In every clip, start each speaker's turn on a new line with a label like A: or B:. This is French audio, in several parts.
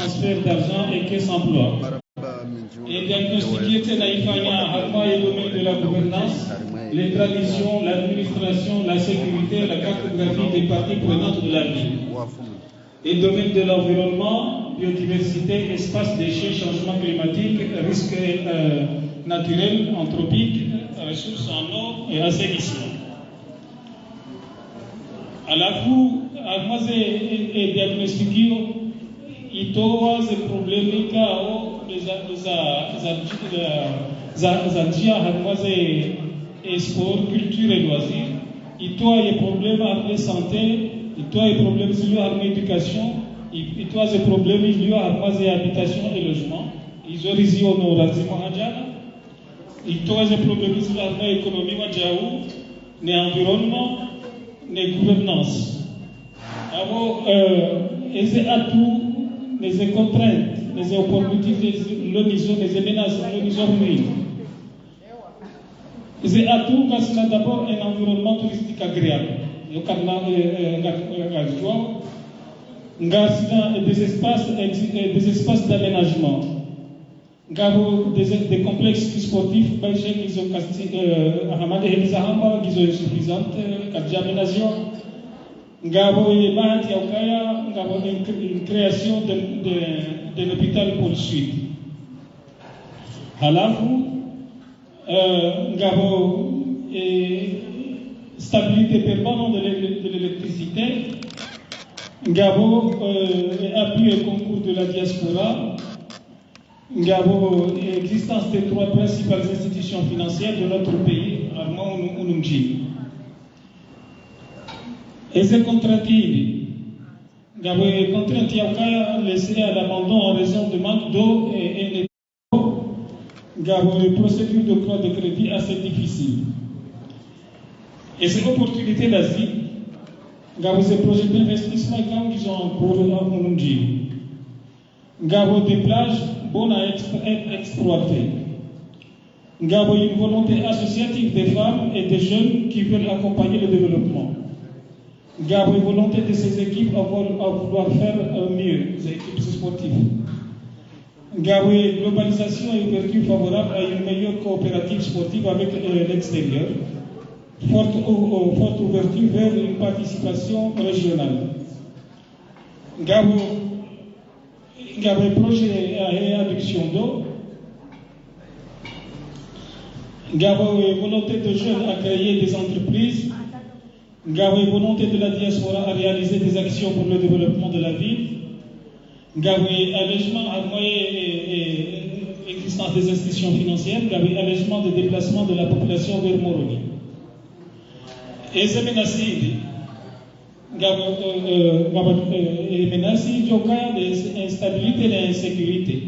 A: transfert d'argent et caisse emploi. Et diagnostiquer que naïfanya harma et domaine de la gouvernance, les traditions, l'administration, la sécurité, la cartographie des parties prenantes de la vie. Et domaine de l'environnement, biodiversité, espace, déchets, changement climatique, risques naturels, anthropiques, ressources en eau et assainissement. À la fois, et diagnostiquer, il y a des problèmes les sport, culture et loisirs. Il y a des problèmes avec la santé, il y a des problèmes liés à l'éducation, il y a des problèmes liés à l'habitation et logement. Il y a des problèmes liés à l'économie, l'environnement, la gouvernance. Alors, les atouts, les contraintes, les opportunités, les menaces, les origines. Les atouts, c'est d'abord un environnement touristique agréable. Il y a des espaces d'aménagement. Il y a des complexes sportifs qui sont insuffisantes, il y a une création d'un hôpital pour le Sud. À la fois, il y a une stabilité permanente de l'électricité, il y a appui et concours de la diaspora, il y a l'existence des trois principales institutions financières de notre pays, Armand Unumji. Et ces contraintes, il y a des contraintes qui sont laissées à l'abandon en raison de manque d'eau et il y a des procédures de croix de crédit assez difficiles. Et ces opportunités d'asile, il y a des projets d'investissement qui sont en cours en Burundi. Il y a des plages bonnes à être exploitées. Il y a une volonté associative des femmes et des jeunes qui veulent accompagner le développement. Il y a une volonté de ces équipes à vouloir faire mieux, les équipes sportives. Il y a une globalisation et ouverture favorable à une meilleure coopérative sportive avec l'extérieur. Forte ouverture vers une participation régionale. Il y a un projet à réadduction d'eau. Il y a une volonté de jeunes à créer des entreprises. Il y a une volonté de la diaspora à réaliser des actions pour le développement de la ville. Il y a un allègement à l'existence des institutions financières. Il y a un allègement des déplacements de la population vers Moroni. Et ces menaces, il y a des menaces d'instabilité et d'insécurité.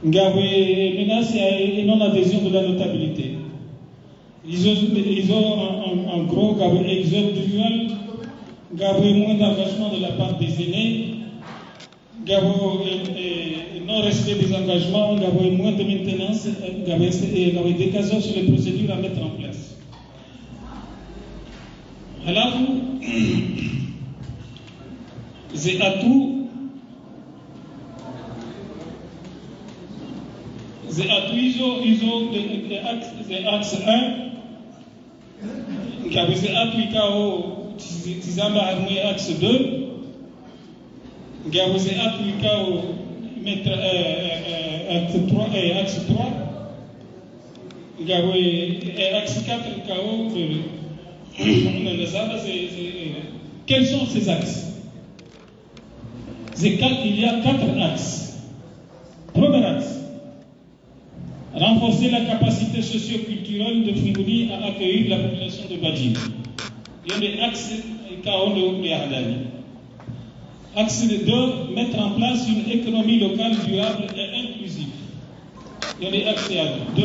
A: Il y a des menaces et non-adhésion de la notabilité. Ils ont en gros un exode dual, moins d'engagement de la part des aînés, non-respect des engagements, moins de maintenance, des décalages sur les procédures à mettre en place. Alors, c'est à tout. Ils ont des axes 1. Il y a des axe 2. Il y a des axe 3 et axe 3. Il y a axe 4 Quels sont ces axes? Il y a 4 axes. Premier axe, renforcer la capacité socio-culturelle de Frigoni à accueillir la population de Badjim. Il y a des axes Axe 2, mettre en place une économie locale durable et inclusive. Il y a des axes 2.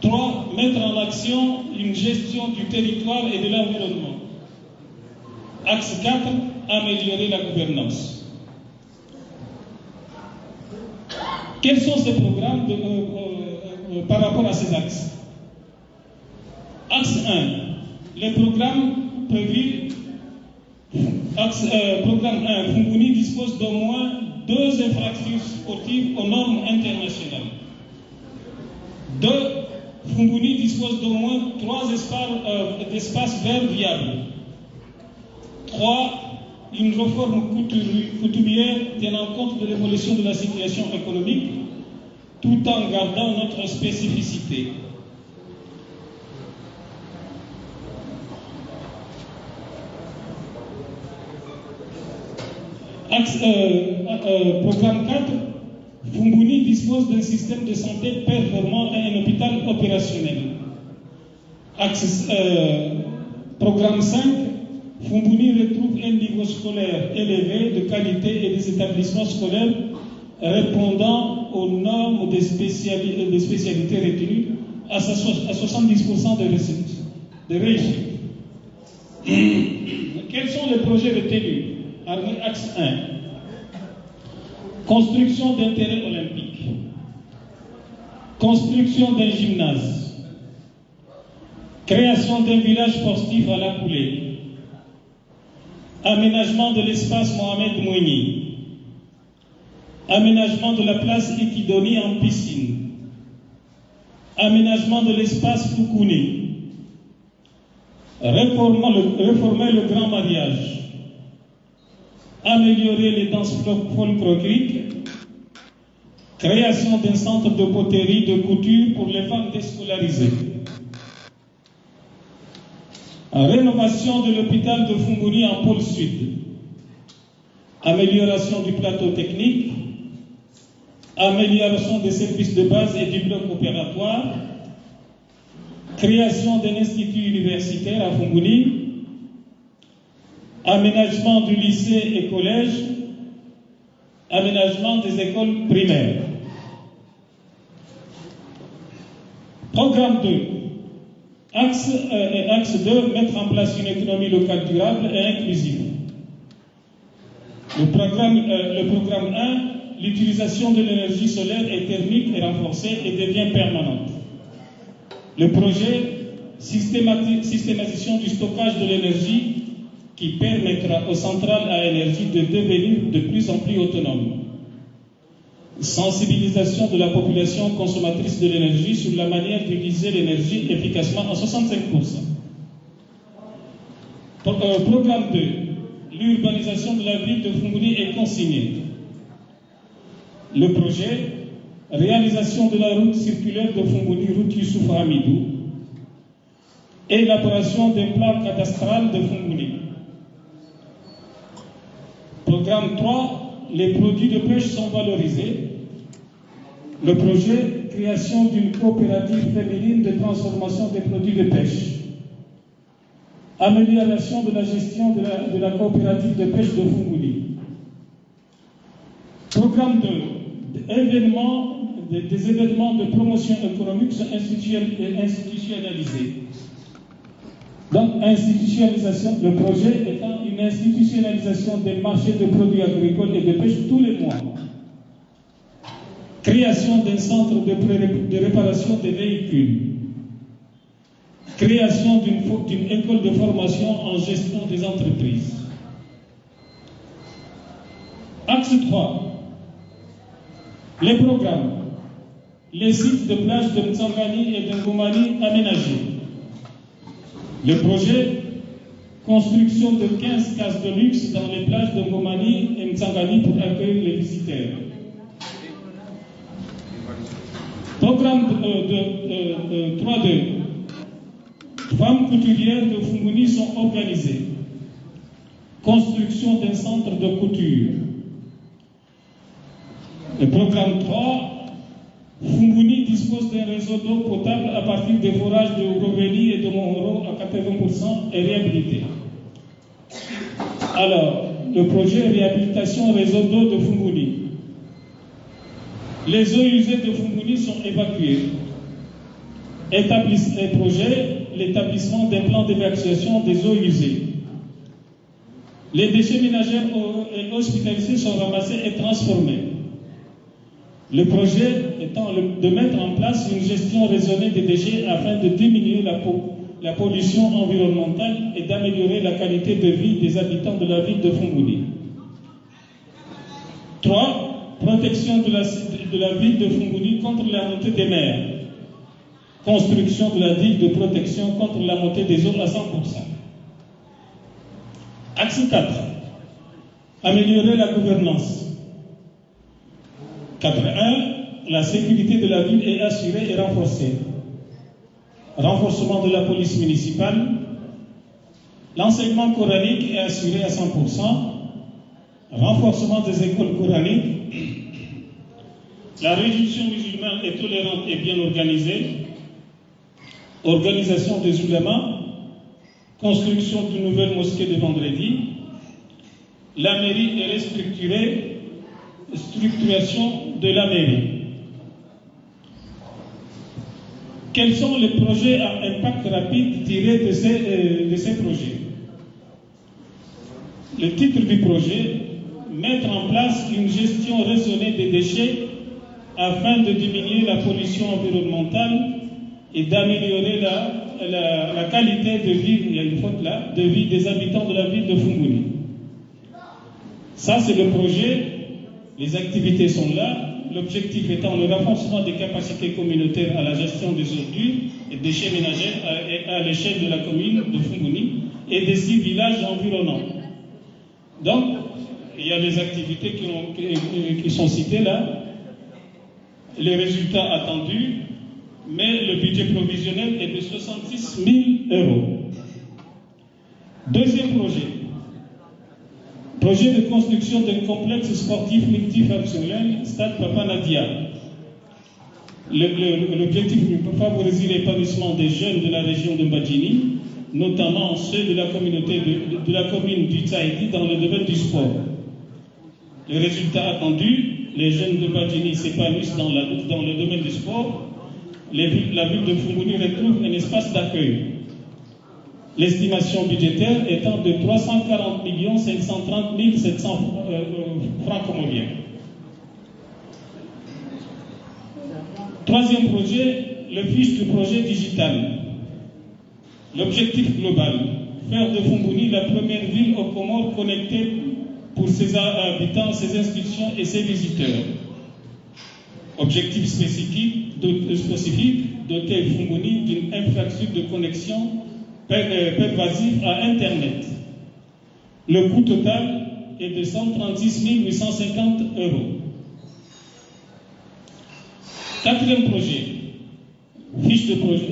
A: 3. Mettre en action une gestion du territoire et de l'environnement. Axe 4. Améliorer la gouvernance. Quels sont ces programmes par rapport à ces axes? Axe 1. Les programmes prévus Programme 1, Fumuni dispose d'au moins 2 infrastructures sportives aux normes internationales. 2. Fumuni dispose d'au moins 3 espaces verts viables. 3. Une réforme couturière tenant compte de l'évolution de la situation économique tout en gardant notre spécificité. Programme 4, Fumuni dispose d'un système de santé performant et un hôpital opérationnel. Programme 5, Fumuni retrouve un niveau scolaire élevé de qualité et des établissements scolaires répondant aux normes des spécialités retenues à 70% de réussite. Quels sont les projets retenus? Axe 1. Construction d'un terrain olympique. Construction d'un gymnase. Création d'un village sportif à la Coulée. Aménagement de l'espace Mohamed Mouni. Aménagement de la place Ikidoni en piscine. Aménagement de l'espace Foukouni. Réformer le grand mariage. Améliorer les danses folkloriques. Création d'un centre de poterie de couture pour les femmes déscolarisées. Rénovation de l'hôpital de Fumuni en pôle sud. Amélioration du plateau technique. Amélioration des services de base et du bloc opératoire. Création d'un institut universitaire à Fumuni. Aménagement du lycée et collège. Aménagement des écoles primaires. Programme 2. Axe 2, mettre en place une économie locale durable et inclusive. Le programme 1, l'utilisation de l'énergie solaire et thermique est renforcée et devient permanente. Le projet, systématisation du stockage de l'énergie qui permettra aux centrales à énergie de devenir de plus en plus autonomes. Sensibilisation de la population consommatrice de l'énergie sur la manière d'utiliser l'énergie efficacement à 65%. Programme 2. L'urbanisation de la ville de Fumuni est consignée. Le projet, réalisation de la route circulaire de Fumuni, route Youssouf Hamidou. Élaboration d'un plan cadastral de Fumuni. Programme 3. Les produits de pêche sont valorisés. Le projet, création d'une coopérative féminine de transformation des produits de pêche. Amélioration de la gestion de la coopérative de pêche de Fumuni. Programme 2. Des événements de promotion économique sont institutionnalisés. Donc, institutionnalisation, le projet étant une institutionnalisation des marchés de produits agricoles et de pêche tous les mois. Création d'un centre de réparation des véhicules. Création d'une école de formation en gestion des entreprises. Axe 3. Les programmes. Les sites de plage de Mtsangani et de Ngoumani aménagés. Le projet, construction de 15 cases de luxe dans les plages de Ngoumani et Mtsangani pour accueillir les visiteurs. Programme 3.2. Femmes couturières de Fumuni sont organisées. Construction d'un centre de couture. Le programme 3. Fumuni dispose d'un réseau d'eau potable à partir des forages de Roveli et de Monro à 80% et réhabilité. Alors, le projet réhabilitation réseau d'eau de Fumuni. Les eaux usées de Fumuni sont évacuées. L'établissement d'un plan d'évacuation des eaux usées. Les déchets ménagers et hospitalisés sont ramassés et transformés. Le projet étant de mettre en place une gestion raisonnée des déchets afin de diminuer la pollution environnementale et d'améliorer la qualité de vie des habitants de la ville de Fongoli. 3. Protection de la ville de Fongoli contre la montée des mers. Construction de la digue de protection contre la montée des eaux à 100%. Axe 4. Améliorer la gouvernance. 4.1. La sécurité de la ville est assurée et renforcée. Renforcement de la police municipale. L'enseignement coranique est assuré à 100%. Renforcement des écoles coraniques. La religion musulmane est tolérante et bien organisée. Organisation des oulémas. Construction d'une nouvelle mosquée de vendredi. La mairie est restructurée. Structuration de la mairie. Quels sont les projets à impact rapide tirés de ces projets? Le titre du projet, mettre en place une gestion raisonnée des déchets afin de diminuer la pollution environnementale et d'améliorer la qualité de vie, il y a une faute là, de vie des habitants de la ville de Fongoli. Ça, c'est le projet. Les activités sont là. L'objectif étant le renforcement des capacités communautaires à la gestion des ordures et déchets ménagers à l'échelle de la commune de Fongoli et des 6 villages environnants. Donc, il y a des activités qui sont citées là, les résultats attendus, mais le budget provisionnel est de 66 000 €. Deuxième projet. Projet de construction d'un complexe sportif multifonctionnel, Stade Papa Nadia. L'objectif est de favoriser l'épanouissement des jeunes de la région de Mbadjini, notamment ceux de la communauté de la commune du Tsaïdi dans le domaine du sport. Le résultat attendu, les jeunes de Mbadjini s'épanouissent dans le domaine du sport. La ville de Fongoli retrouve un espace d'accueil. L'estimation budgétaire étant de 340 530 700 francs comoriens. Troisième projet, le fiche de projet digital. L'objectif global, faire de Fongoli la première ville aux Comores connectée pour ses habitants, ses institutions et ses visiteurs. Objectif spécifique, doter Fongoli d'une infrastructure de connexion pervasive à Internet. Le coût total est de 136 850 €. Quatrième projet, fiche de projet,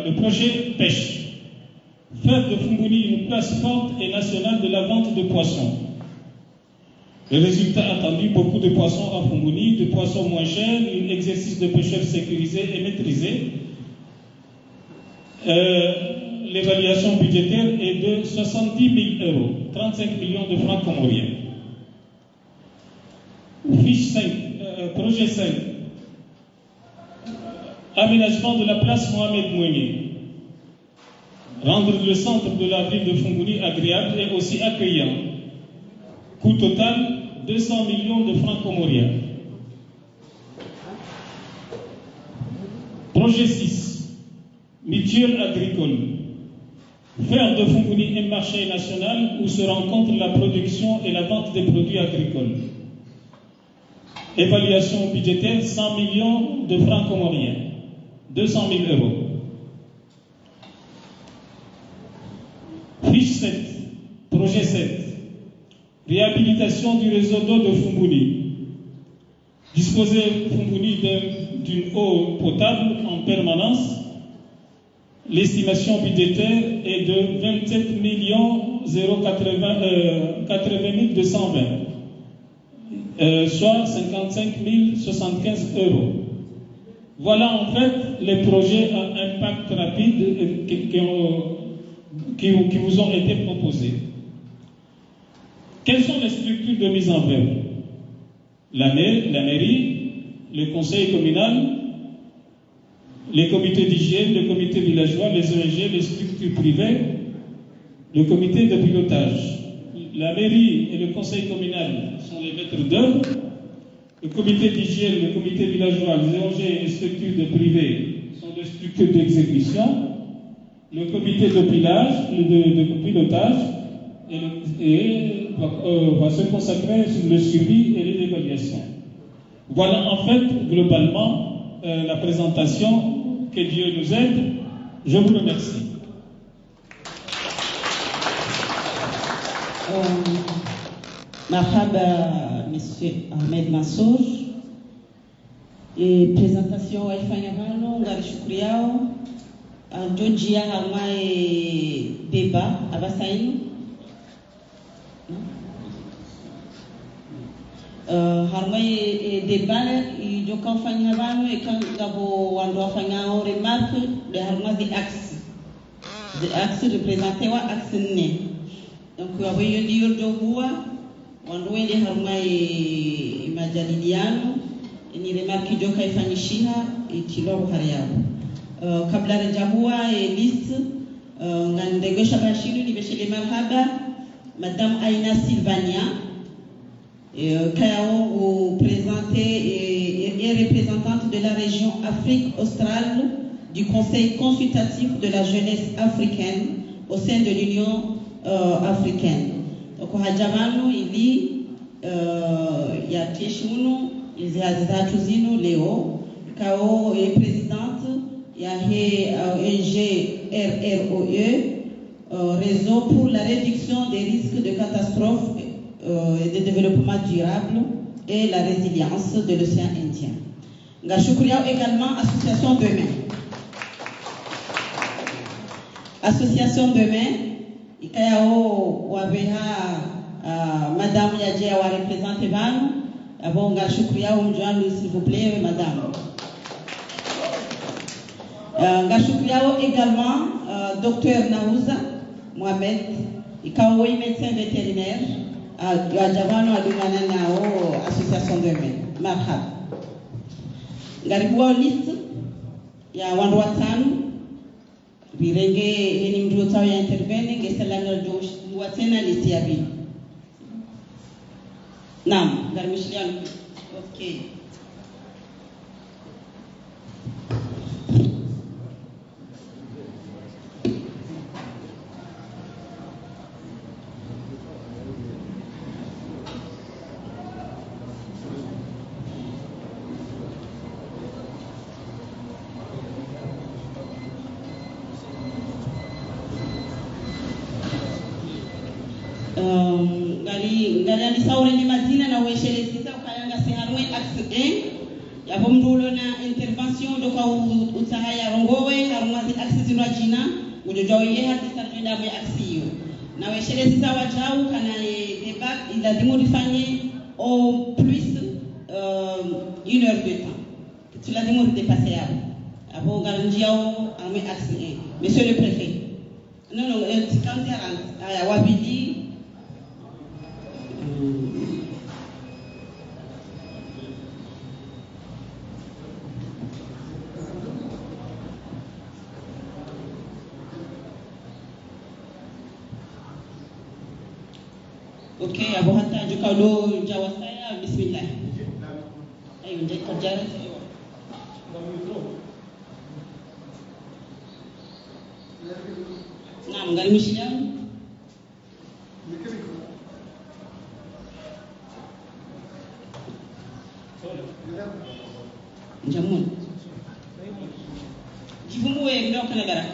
A: le projet pêche. Faire de Fongoli une place forte et nationale de la vente de poissons. Le résultat attendu, beaucoup de poissons à Fongoli, de poissons moins chers, un exercice de pêcheurs sécurisé et maîtrisé. L'évaluation budgétaire est de 70 000 €, 35 millions de francs comoriens. Fiche 5, projet 5. Aménagement de la place Mohamed Mounier. Rendre le centre de la ville de Fongoli agréable et aussi accueillant. Coût total, 200 millions de francs comoriens. Projet 6. Mutuelle agricole. Faire de Fongoli un marché national où se rencontrent la production et la vente des produits agricoles. Évaluation budgétaire, 100 millions de francs comoriens. 200 000 €. Fiche 7. Projet 7. Réhabilitation du réseau d'eau de Fongoli. Disposer Fongoli d'une eau potable en permanence. L'estimation budgétaire est de 27 80 220, soit 55 075 €. Voilà en fait les projets à impact rapide qui vous ont été proposés. Quelles sont les structures de mise en œuvre? La mairie, le conseil communal, les comités d'hygiène, le comité villageois, les ONG, les structures privées, le comité de pilotage. La mairie et le conseil communal sont les maîtres d'œuvre. Le comité d'hygiène, le comité villageois, les ONG et les structures de privées sont des structures d'exécution. le comité de pilotage va se consacrer sur le suivi et les évaluations. Voilà en fait globalement la présentation. Que Dieu nous aide. Je vous remercie.
B: Marhaba, Monsieur Ahmed Mansour. Et présentation Elfanyavano, Garishukuri yao, Georgia Hamae débat, Abasaïn. Harmai débat, il y a quand Fanyavano et quand Gabo Wando Fanyao remarque de Harma des axes. Des axes représentés à axes nés. Donc, vous avez dit Yodoua, Wando de Harma et Majalidiano. Ni remarque joka ifanyishina itilo buhariao kabla rejahua liste ngandegesha bashiru ni beshele marhaba madame Aina Sylvania Kayao présentée et représentante de la région Afrique australe du Conseil consultatif de la jeunesse africaine au sein de l'Union africaine. Donc hajamano ili ya tishunu Izazatu zinu leo kao est présidente ya ONG RROE réseau pour la réduction des risques de catastrophes et de développement durable et la résilience de l'océan Indien. Ngashukuriao également Association Demain. Association Demain ikayao wabeha madame Yadjia wa représente Vanu. Avant Ngashukriao Mjouanou, s'il vous plaît, madame. Ngashukriao également, docteur Naouza Mohamed, Ikaoui médecin vétérinaire, à Javano Adunanao, association de mains. Marhab. Ngaribuao liste, il y a Wandouatan, Virenge, Henimdouta, il y a intervenu, Gessalana Douatena, liste Yabi. Nam, Garmishlian. Ok. Ngali saure ni mazina na weshele sisa ukayanga seharwe axe 1 ya bomdulo na intervention do kwa utahaya rongowe harumwazi axe zino jina ujojoye hadi sarjenda mwe axe hiyo na weshele sisa wajau kana débat il a dimodifanye au plus 1 heure de temps tu l'as demandé de dépasser avant garanjiao amwe axe 1 monsieur le préfet non quand aya wabidi ok, Abu Hatta Jukalo Jawasaya, Bismillah. Ayo, njai kerja. Nah, menggali musiknya. Jamun. Jibumu yang nak kena negara.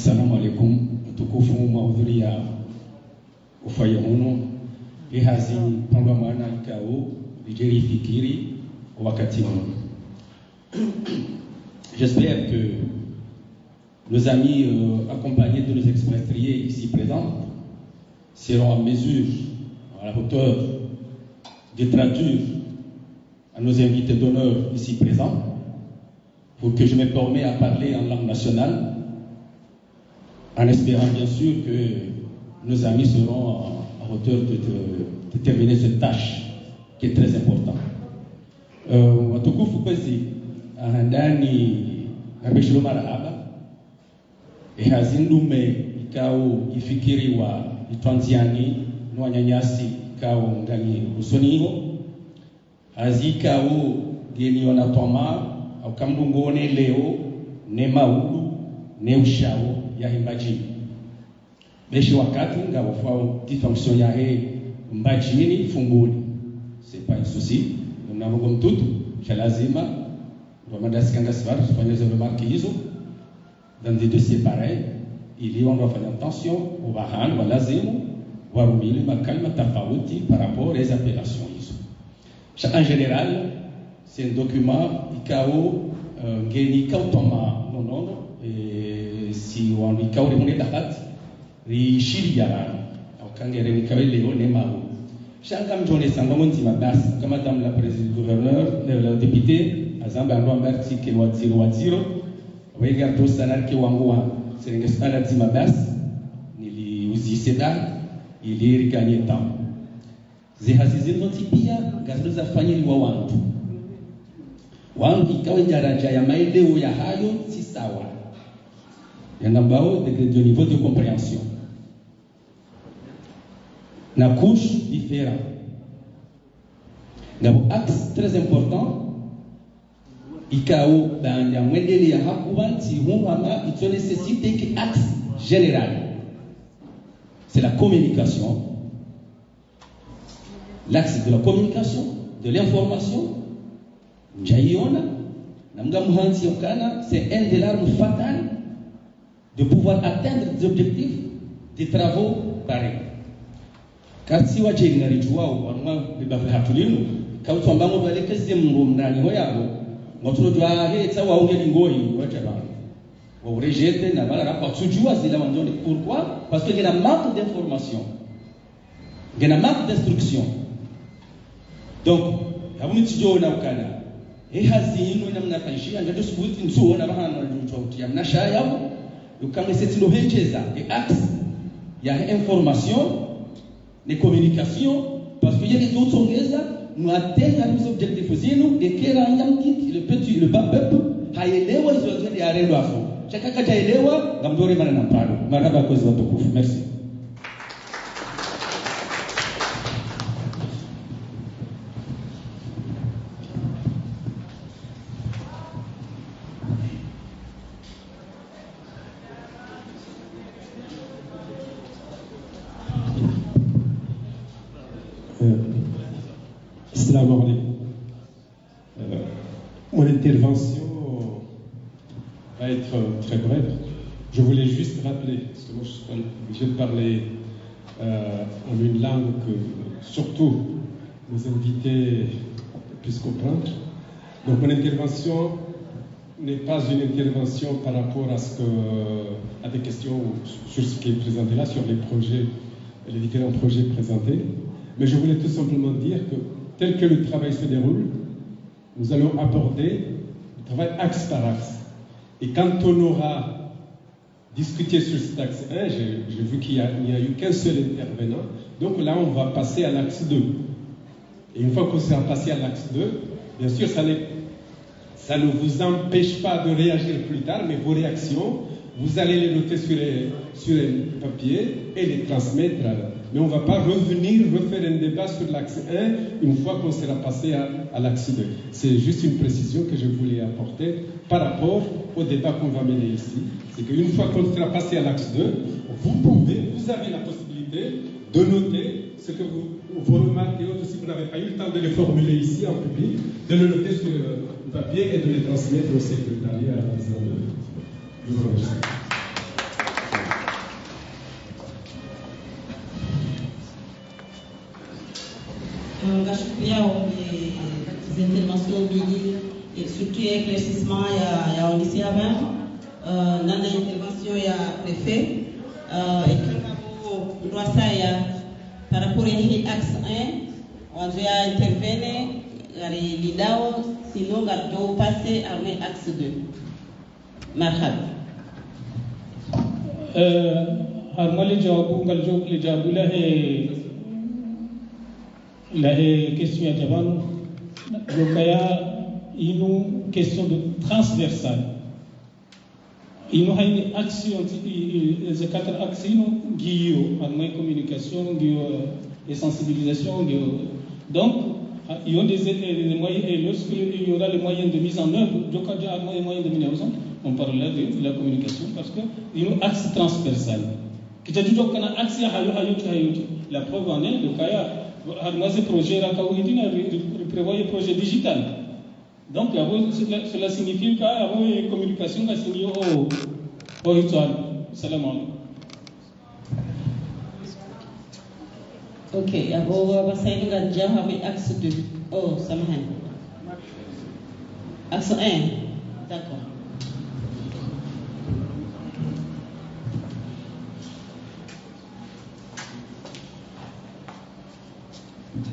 C: Assalamu alaikum, tukufu mahudhuria ufaya huno lihazi pambamana ikao vijeri fikiri wakati huno. J'espère que nos amis accompagnés de nos expatriés ici présents seront en mesure, à la hauteur, de traduire à nos invités d'honneur ici présents, pour que je me permette à parler en langue nationale, en espérant bien sûr que nos amis seront à hauteur de terminer cette tâche qui est très importante. Watukufu kwezi ndani ngarbeshilo marahaba hazindume ikao ifikiriwa itwanziani nwanyanyasi ikao ngani usoniho azikao geni wanatoma au kamdungone leo ne maulu ne ushao ya himbaji beshi wakati ngabofao fonction ya mbajini funguni c'est pas un souci mnamo mtutu cha lazima Rwamandasi kanga svar tufanye hizo remarque hizo dans des dossiers pareils ili on doit faire attention au bahan wa lazimu warumili makalma tofauti par rapport aux appellations hizo. En général c'est un document ikao ngeni kautoma nonono si on ikao remone dahat ri shiria au kangere ni kawele ne maru changa mjone sangomo nzima basi kama madame la présidente gouverneur le député azamba ndo merci ke waziro wega to sanar ke wangua serenge sana nzima basi niliuziseda ili rikanye tam zihazizi noti pia gazo za fanyili wa wangu ikawa daraja ya maendeleo ya hayo si sawa yanambao de niveau de compréhension na couche différent. Donc axe très important ikao dans ya mwendele ya hakubanti humama il nécessite que axe général c'est la communication, l'axe de la communication, de l'information njaiona namga muhanzi yokana c'est un des armes fatales de pouvoir atteindre des objectifs des travaux pareils. Kasi waje ngarijuwao wanwa bibafa hatulinu kautwa mbango balekeze mrumndani hoyabo ngotulojwa hetsa waungeli ngoi wachabana wa urejete na bala rapa tujua zila wanjoni. Pourquoi? Parce que il y a manque d'information, il y a manque d'instruction. Donc habuni tijona ukana hazinu namna faishia ngato subuti nsuo na bahana njuti amna shayabo ukame setino hencheza axe ya information les communications, parce qu'il y a des autres songeza, nous atteignons les objectifs zinu, de kera nyamkiti, le petit, le bas peuple, haelewa izo zote ya rendo afo. Chaka kacha elewa, gamdore mana nampano. Maraba kozi watukufu. Merci.
D: Assalamu alaikum. Mon intervention va être très brève. Je voulais juste rappeler, parce que moi je suis obligé de parler en une langue que surtout nos invités puissent comprendre. Donc mon intervention n'est pas une intervention par rapport à des questions sur ce qui est présenté là, sur les projets, les différents projets présentés. Mais je voulais tout simplement dire que tel que le travail se déroule, nous allons aborder le travail axe par axe. Et quand on aura discuté sur cet axe 1, j'ai vu qu'il n'y a eu qu'un seul intervenant, donc là on va passer à l'axe 2. Et une fois qu'on sera passé à l'axe 2, bien sûr ça ne vous empêche pas de réagir plus tard, mais vos réactions, vous allez les noter sur un papier et les transmettre. Mais on ne va pas refaire un débat sur l'axe 1 une fois qu'on sera passé à l'axe 2. C'est juste une précision que je voulais apporter par rapport au débat qu'on va mener ici. C'est qu'une fois qu'on sera passé à l'axe 2, vous avez la possibilité de noter ce que vous remarquez, si vous n'avez pas eu le temps de les formuler ici en public, de le noter sur le papier et de les transmettre au secrétariat à la présidente. Je vous remercie.
B: Ngashukria les interventions bili et surtout éclaircissement ya onisi avant nana intervention ya préfet et kangabo ndoasa ya par rapport à l'axe 1 on doit intervenir gari lidao sinon gardo passer à un axe 2. Marhab.
A: harmali jawabu ngal jog le jawabu la he question ya jabanu dokaya inu question de transversale inu hayni action les quatre axes inu guio harmali communication guio et sensibilisation guio donc il y a des moyens et lorsqu'il y aura les moyens de mise en œuvre dokaja harmali moyens de mise en œuvre on parlera de la communication parce que il y a un axe transversal qui t'a dit donc qu'on a accès à la preuve en est le cas ce projet prévoit un projet digital donc cela signifie qu'il y a une communication qui est signée au rituel. Salam alaikum.
B: Ok, alors passer nous déjà avec axe 2. Oh, samahan. Axe 1. D'accord.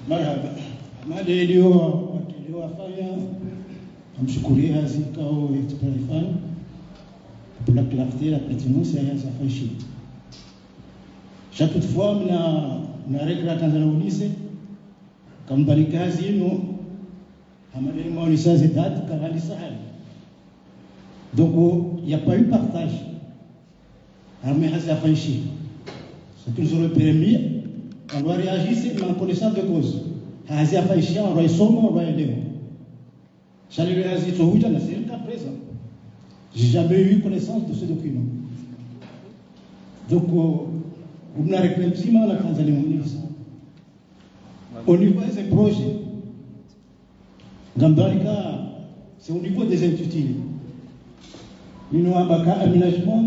E: Marhaba. Mada iliyowafanya amshukurie hazi kao experifan pour la clarté et la pertinence ya haza fashi. Chaque fois na regra Tanzania unise kambali kazi ino amadeni maulisa zetat kavali sahal. Donc il n'y a pas eu partage. Armée haza fashi. C'est toujours le permis. On doit réagir en connaissance de cause. Hazia faishia, on doit y sommer, on doit y aller. J'allais réagir sur le c'est le cas présent. J'ai jamais eu connaissance de ce document. Donc, on a réfléchi à la Tanzanie. Au niveau des projets, Gambarika, c'est au niveau des intitulés. Nous avons un aménagement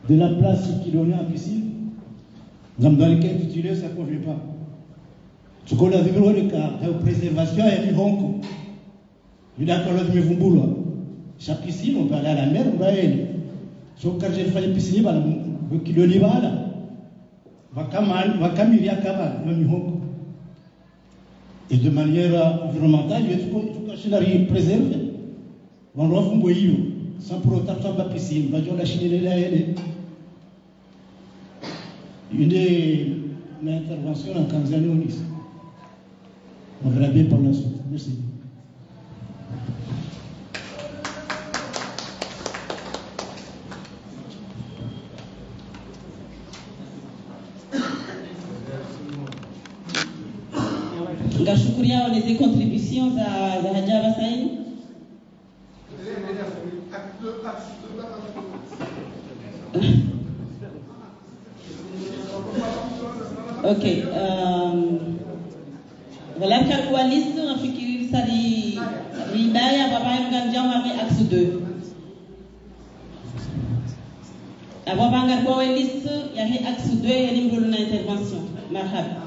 E: de la place qui donnait à piscine. Dans le cas intitulé, ça ne convient pas. Ce qu'on a vu dans le cas de préservation et du honko. Il y a encore de Mevumboula. Chaque piscine, on va aller à la mer, on va aller. Sauf quand j'ai fait une piscine, le kilo de bala. Va camiler à Kabal, le honko. Et de manière environnementale, il faut que la rive préserve. On doit faire un boyau. Sans pour autant faire la piscine. On va dire la Chine là, elle. Une intervention en Tanzanie au Nice. On verra bien par la suite. Merci.
B: Ngashukuria on des contributions za Hajaba Saini. Ok, voilà kwa liste nafikiri sadi ribaya baba mganjama me axe 2. Abo bangar kwa liste ya he axe 2 yani mdolo na intervention. Marhaba.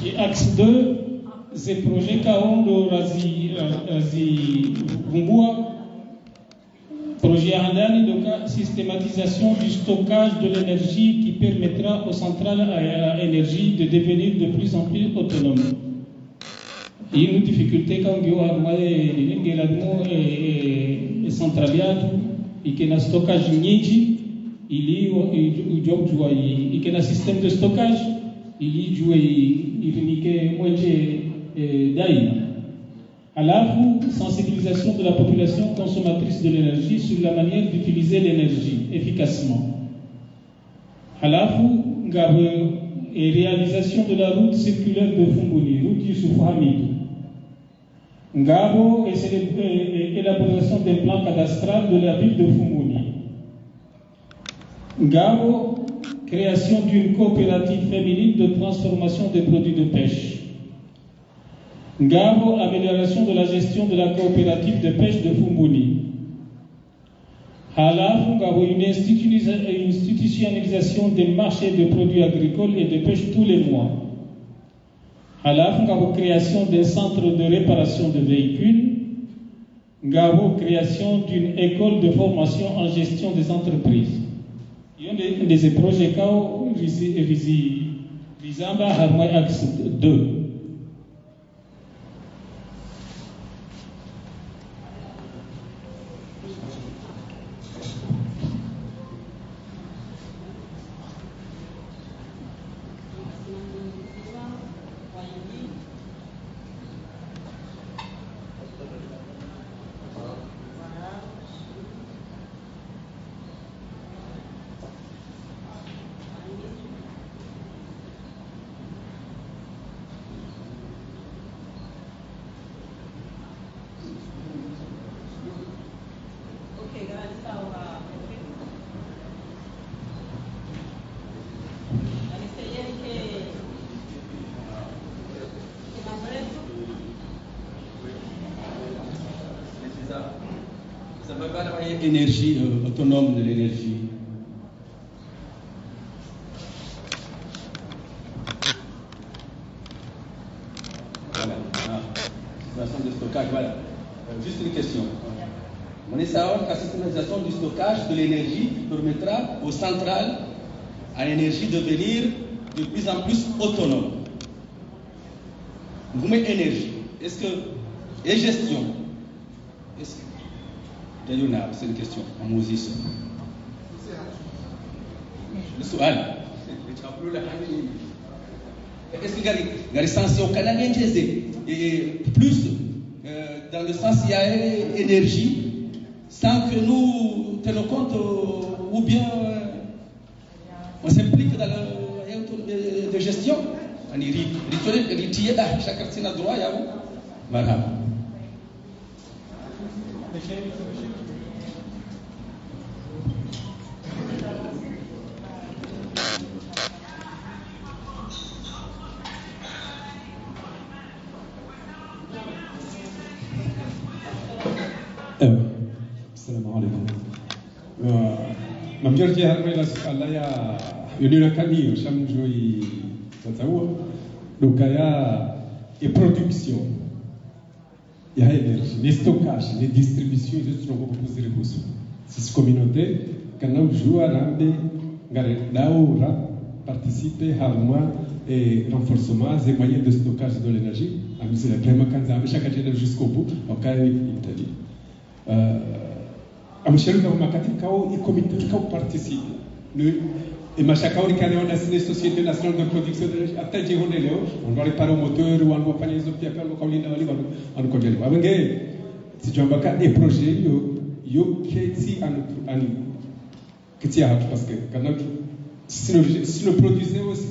A: Et axe 2, c'est le projet Kaondo Razi Vumbua, projet Andani, donc systématisation du stockage de l'énergie qui permettra aux centrales à énergie de devenir de plus en plus autonomes. Il y a une difficulté quand on a et centraliat, il y a un stockage nyingi, il y a un système de stockage, il y a une sensibilisation de la population consommatrice de l'énergie sur la manière d'utiliser l'énergie efficacement. Halafu et réalisation de la route circulaire de Fumuni, route Youssouf Hamid. Ngabo et élaboration des plans cadastrales de la ville de Fumuni. Ngabo, création d'une coopérative féminine de transformation des produits de pêche. Ngabo, amélioration de la gestion de la coopérative de pêche de Fumuni. Halaf, Ngabo, une institutionnalisation des marchés de produits agricoles et de pêche tous les mois. Halaf, Ngabo, création d'un centre de réparation de véhicules. Ngabo, création d'une école de formation en gestion des entreprises. Il y a des projets qui visant à axe 2.
C: Ça va pas avoir énergie autonome de l'énergie. Voilà. Situation de stockage, voilà. Juste une question. On est savoir que la systématisation du stockage de l'énergie permettra aux centrales à énergie de devenir de plus en plus autonomes. Vous mettez énergie. Est-ce que. Et gestion. Est-ce que. C'est une question. السؤال est-ce que les sanctions canadiennes plus dans le sens il y a énergie sans que nous tenions compte ou bien on s'implique dans la gestion on y chacun a droit voilà.
D: السلام عليكم. ممجرتي هرمي الله يا يونينا كاني وشام جوي تتسوى لوكايا et production. Il y a énergie, les stockages, les distributions, ils sont beaucoup plus ressources. C'est une communauté qui joue à l'ambi, d'aura participer à moi et renforcement des moyens de stockage de l'énergie. C'est vraiment quand chaque année jusqu'au bout, au cas où il amshirika makatika au comité qui participe. Et machaka au Canada, on a une société nationale de production d'énergie. Après, j'ai honné Léo, on va réparer au moteur ou on va faire les options, on va faire les on va faire les si tu as des projets, yo qui parce que si nous produisons aussi,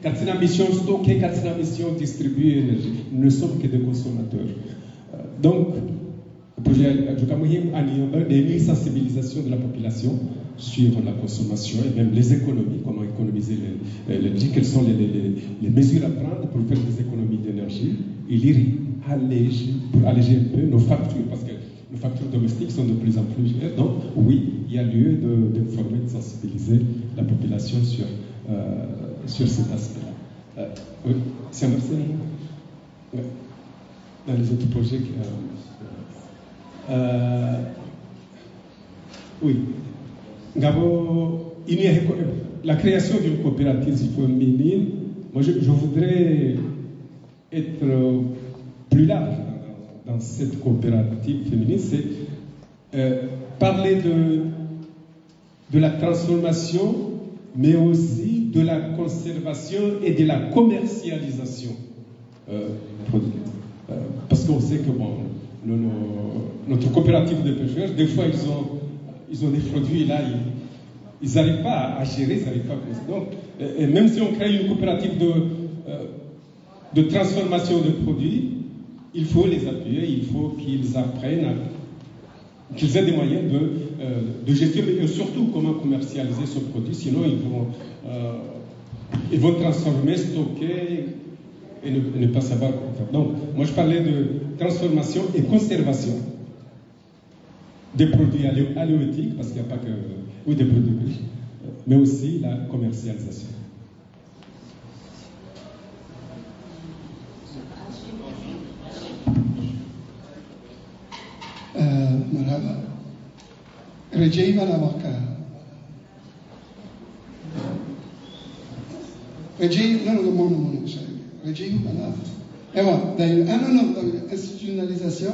D: quand c'est une mission stocker, quand c'est une mission distribuer l'énergie, nous ne sommes que des consommateurs. Donc, le projet des sensibilisation de la population sur la consommation et même les économies, comment économiser l'énergie, quelles sont les mesures à prendre pour faire des économies d'énergie, pour alléger un peu nos factures, parce que nos factures domestiques sont de plus en plus chères. Donc, oui, il y a lieu d'informer, de sensibiliser la population sur cet aspect-là. Oui, c'est un dans les autres projets. Oui. La création d'une coopérative féminine, moi je voudrais être plus large dans cette coopérative féminine, c'est parler de la transformation, mais aussi de la conservation et de la commercialisation produits. Parce qu'on sait que notre coopérative de pêcheurs, des fois ils ont des produits là, ils n'arrivent pas à gérer, ils n'arrivent pas à... Donc, Et même si on crée une coopérative de transformation de produits, il faut les appuyer, il faut qu'ils apprennent, qu'ils aient des moyens de gestion et surtout comment commercialiser ce produit, sinon ils vont transformer, stocker et ne pas savoir quoi faire. Donc, moi je parlais de transformation et conservation des produits halieutiques, parce qu'il n'y a pas que des produits riches, mais aussi la commercialisation.
F: مرحبا رجعي بنا وكا رجعي non رجعي بنا institutionnalisation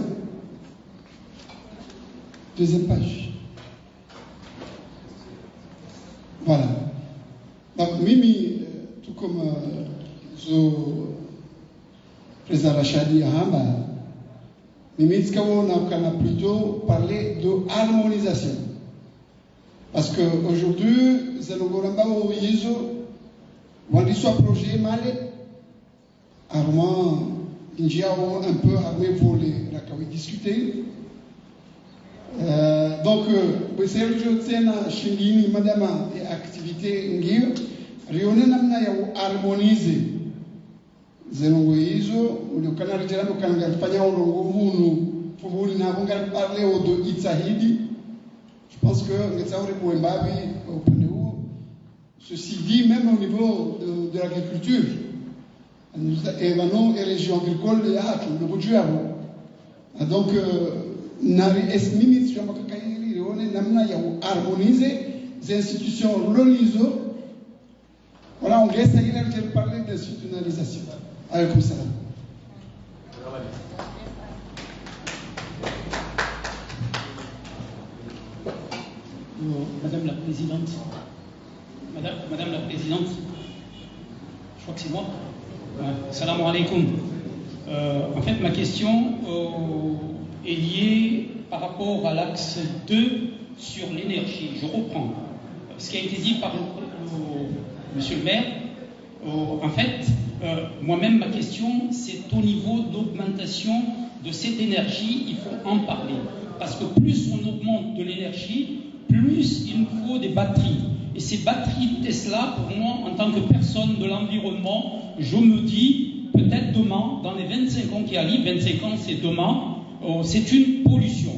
F: deuxième page voilà donc Mimi tout comme le président Rachadi Ahamba on a plutôt parlé de harmonisation. Parce qu'aujourd'hui, c'est le gouvernement qui a soit projet mal, un peu armé pour les discuter. Donc, c'est le jeu de Shingini, madame, et activité, on a harmonisé. Zenongo hizo uliokana jirani kanafanya ulongo hunu fubuli na bonga parler au de Itsahidi. Je pense que Ngetsauri Bouembabi au Pénéo, ceci dit même au niveau de l'agriculture. Et maintenant, les régions agricoles, il y a le bout du avant. Donc, nari esmini sur ma kairi on namna ya harmoniser les institutions l'oniso. Voilà, on reste à de parler d'institutionnalisation. Alaykoum salam.
G: Madame la Présidente, Madame la Présidente, je crois que c'est moi. Salam alaikum. En fait, ma question est liée par rapport à l'axe 2 sur l'énergie. Je reprends ce qui a été dit par Monsieur le maire. En fait, moi-même, ma question, c'est au niveau d'augmentation de cette énergie, il faut en parler. Parce que plus on augmente de l'énergie, plus il nous faut des batteries. Et ces batteries Tesla, pour moi, en tant que personne de l'environnement, je me dis, peut-être demain, dans les 25 ans qui arrivent, 25 ans c'est demain, c'est une pollution.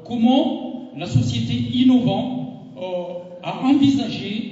G: Comment la société innovante a envisagé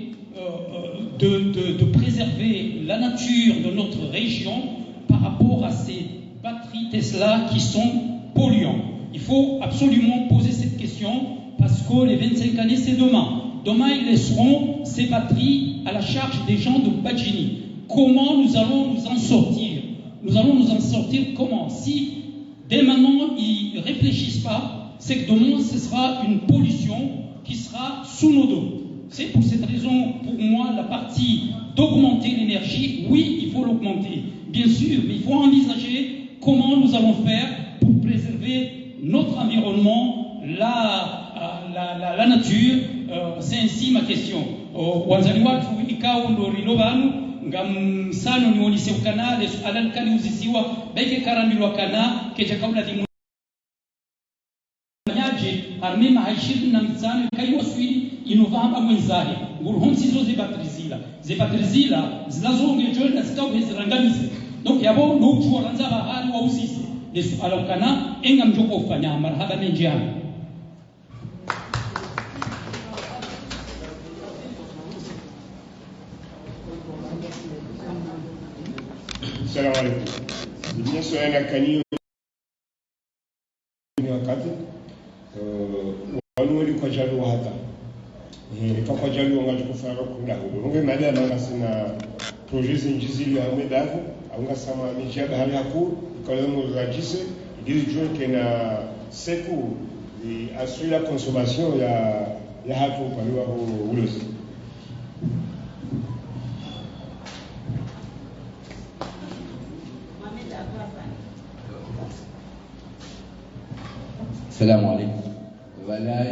G: de préserver la nature de notre région par rapport à ces batteries Tesla qui sont polluantes. Il faut absolument poser cette question parce que les 25 années, c'est demain. Demain, ils laisseront ces batteries à la charge des gens de Badjini. Comment nous allons nous en sortir? Nous allons nous en sortir comment? Si dès maintenant, ils ne réfléchissent pas, c'est que demain, ce sera une pollution qui sera sous nos dos. C'est pour cette raison, pour moi, la partie d'augmenter l'énergie, oui, il faut l'augmenter, bien sûr, mais il faut envisager comment nous allons faire pour préserver notre environnement, la nature. C'est ainsi ma question. Wanzaliwa ikao ndo rinovanu ngam sano ni woni seukana les alal kali uzisiwa beke karambilwa kana keja kaula dimu nyaje armema haishiri na mitsano kaiwa swili inovamba mwenzahi ngurhonsi zo zebatrizila zilazonge joina zikawe ziranganize donc yabo no kuranza bahari wa usisi les alokana enga mjoko ufanya marhaba menjiana.
H: Salam alaikum. Bien sûr, il y a un canyon wakati wanuli kwa jalu hata kwa jalu wangaji kufara kula huko nge mali amanga sina projet zinjizili ya medavu anga sama mijaga hali haku kalemo rajise ili jua kena seku assure la consommation ya hapo kwa ulozi.
C: Salam alaikum. Voilà,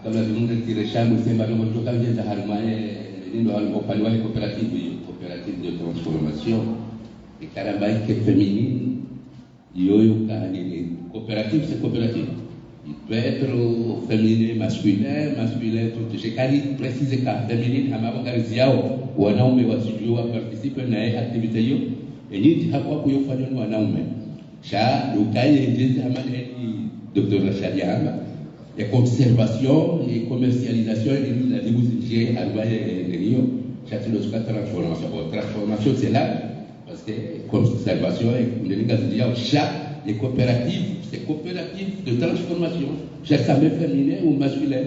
C: comme la demande de Tirecham, c'est ma demande locale de Harmaye, on parle de coopérative de transformation et carabaique féminine. Coopérative, c'est coopérative. Il peut être féminin, masculin, tout. J'ai qu'à préciser que féminine, à ma vocation, ou à nous, mais studio à participer à une activité. Et nous disons quoi pour nous faire nous à nous. Ça, le cas est dit à Dr. Rachel Yama. Et conservation et commercialisation, et la débouche à Rio, c'est le transformation. Transformation, c'est là, parce que conservation et les coopératives, c'est coopératives de transformation. Chaque famille féminin ou masculin,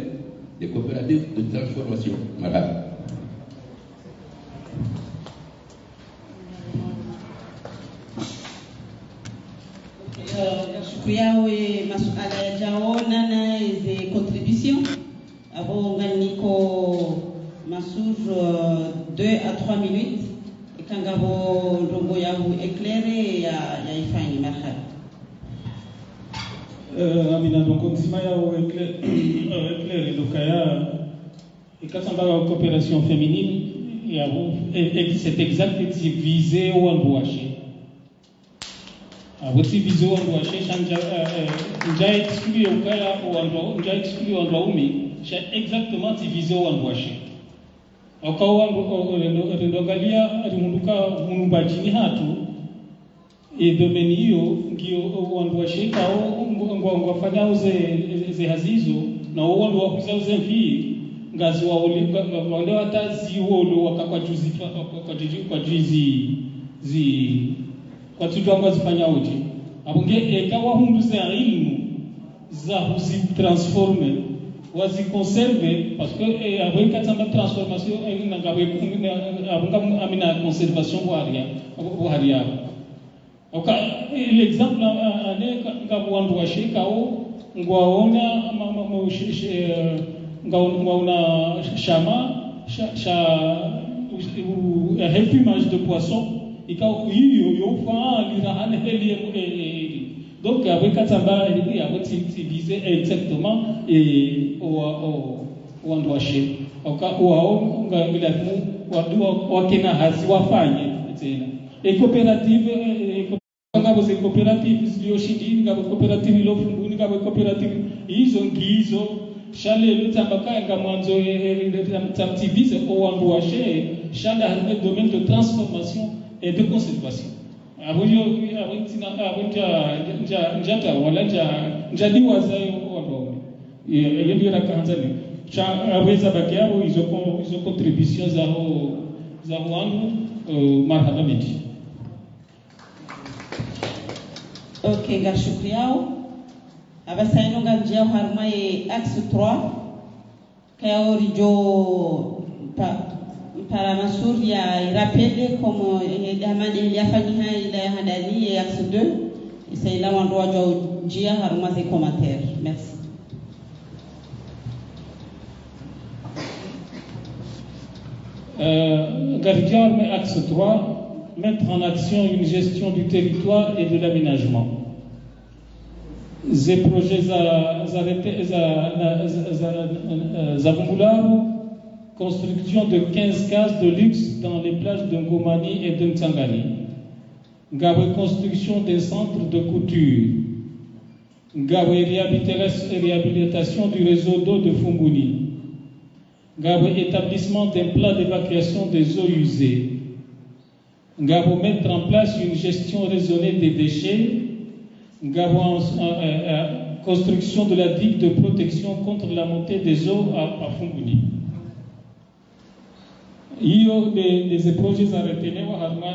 C: des coopératives de transformation. Madame.
B: Shukriao e masuala ya jaona na hizi contribution abo nganiko masur 2 à 3 minutes ikangabo ndongo yangu éclairé ya ifanye marhaba.
A: Amina donc nzima ya éclairé lokaya ikatamba coopération féminine et c'est exact que visé au endroit. Wati vizo wangu shesha nja exclu ukala wangu nja exclu wangu sha exactement ti vizo wangu she akawa ndogalia munduka munubajini hatu e domeni hiyo ngio wangu she kao ngo afanya uze hazizo na wangu wakuza uze mfi ngazi wa wale watazi wolo wakakwa juzi kwa juzi kwa tujua zifanya uji abunge ekawa hunduze ilmu za kuzitransformer waziconserve parce que avec katamba transformation ngawe abunga amina conservation waria oka l'exemple ane ngabwandu washikao ngwaona ngwaona shama refumage de poisson ikao hiyo yofa lirahane heli donc avec katamba il avait visé exactement et au andwache oka wao ngailamu wadu wakena hazi wafanye tena e coopérative ngabo ze coopérative zilioshindi ngabo coopérative lofunguni ngabo coopérative hizo ngizo shale lutambaka ngamwanzo tamtivize au andwache shale harme domaine de transformation et de conservation. Abuyo njata wala njadiwa zayo wabo. Yeye rakanzani. Cha aweza bakiao hizo contributions za wangu marhaba miti.
B: Okay, ngashukriao. Abasaino ngamjia harmaye axe 3 kaya rijo para Mansour ya rappelé comme Hamadi ya fanyiha ila ya hadani ya axe 2 et c'est là on doit dire harma des commentaires. Merci.
A: Gardien mais axe 3 mettre en action une gestion du territoire et de l'aménagement. Ces projets construction de 15 cases de luxe dans les plages de Ngomani et de Ntsangani. Gawe construction des centres de couture. Gawe réhabilitation du réseau d'eau de Funguni. Gawe établissement d'un plan d'évacuation des eaux usées. Gawe mettre en place une gestion raisonnée des déchets. Gawe construction de la digue de protection contre la montée des eaux à Funguni. Hiyo des projets zaretenewa harma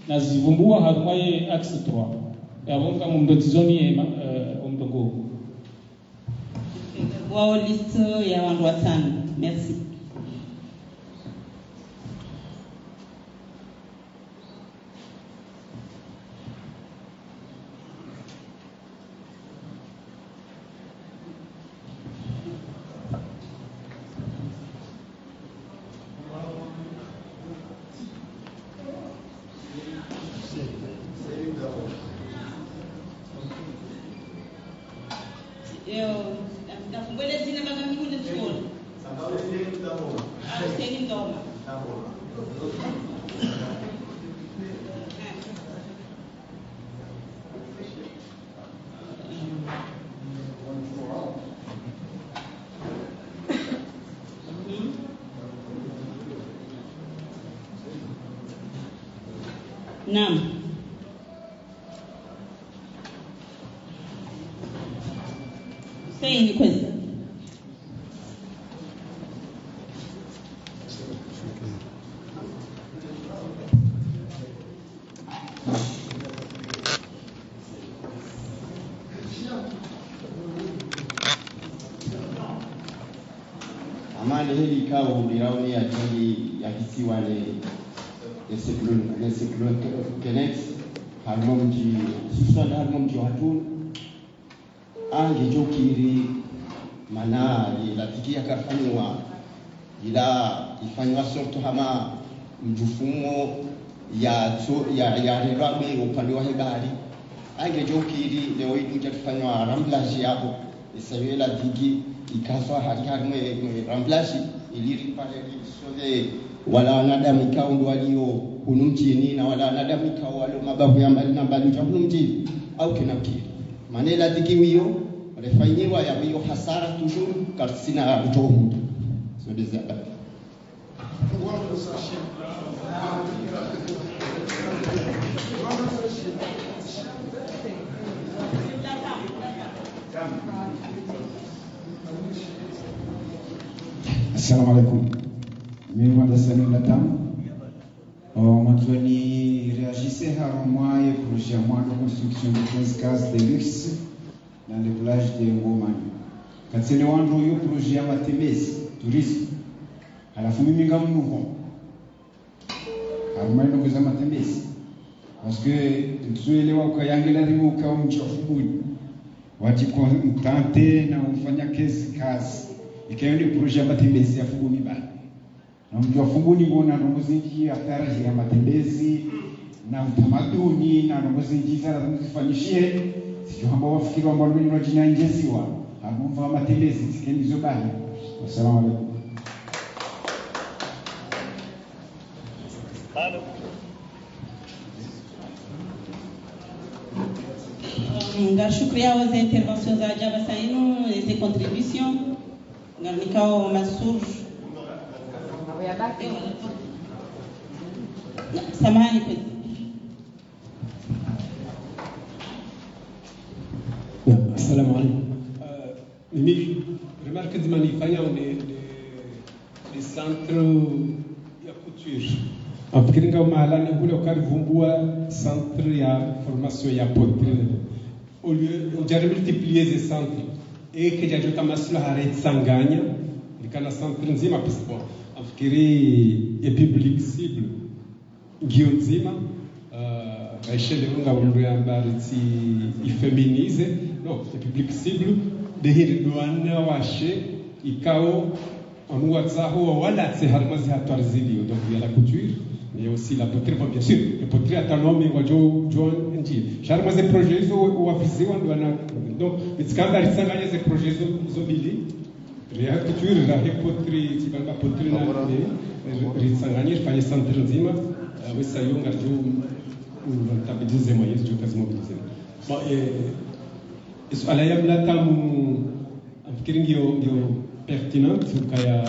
A: nazivumbua harma ye axe 3 yabonga mundotizoni omdogo
B: wao liste ya wandu watano. Merci. Hussein Ndoma. Naam. Hussein kwanza.
I: Amani hili kao birauni ya jili ya kisiwa le cyclone Kenneth harmomji susana harmomji watu ange jokiri mana ilatikia kafanywa ila ifanywa sorto hama mjufumo ya rirabe upande wa hebari ange jokiri leo ikuja kufanywa ramblage yabo isawela digi ikafa hali mwe ramblage iliri pale sole wala wanadamu ikao ndo walio hunumjini na wala wanadamu ikao walo mabavu ya mbali na mbali hunumjini au kinakiri manela dikiwiyo refanyiwa ya hiyo hasara toujours karsina utomu so desaba
J: Assalamu alaikum. Mimi madasani latam. Matwani réagissez à moi et projet moi de construction de 15 cases de luxe dans le village de Ngomani. Katsene wandu yo projet ya matembezi tourisme. Alafu mimi ngamnuho. Armaino kwa matembezi. Parce que tuelewa kwa yangela rimu kwa mchofubuni. Wati kwa mtante na ufanya kazi. Ikayo ni projet ya matembezi ya funguni bana. Na mji wa funguni ngona nongozinji ataraji ya matembezi na utamaduni na nongozinji zara zifanyishie sio ambao wafikiri ambao ni wajina injeziwa amumva matembezi sikeni zo bana. Assalamu alaikum.
B: Ngashukria aux interventions za Jaba Saino et ses contributions. Ngamikao Masur samahani kwa
D: Assalamu alaikum. Mimi remarque de manifanya les centres ya couture. Afikiringa mahalani kule ukarivumbua centre ya formation ya poterie. Au lieu de multiplier ces centres et que j'ajoute maslaha retsanganya likana centre nzima pispo afikiri e public cible ngio nzima baishele unga mundu yambari ti ifeminize no e public cible de hirduana washe ikao amuwa tsaho wala tse harmazi hatwarzidi donc il y a la couture mais aussi la poterie bien sûr la poterie atanome wa John nji charma ze projets zo wafiziwa ndo na donc mitskamba risanganya ze projets zo bili ria couture la poterie tibanga poterie na risanganya fanya centre nzima wesa yonga jo tabdize moyens jo kazi mobiliser bon et ala yamla tamu amfikiri ndio pertinent kaya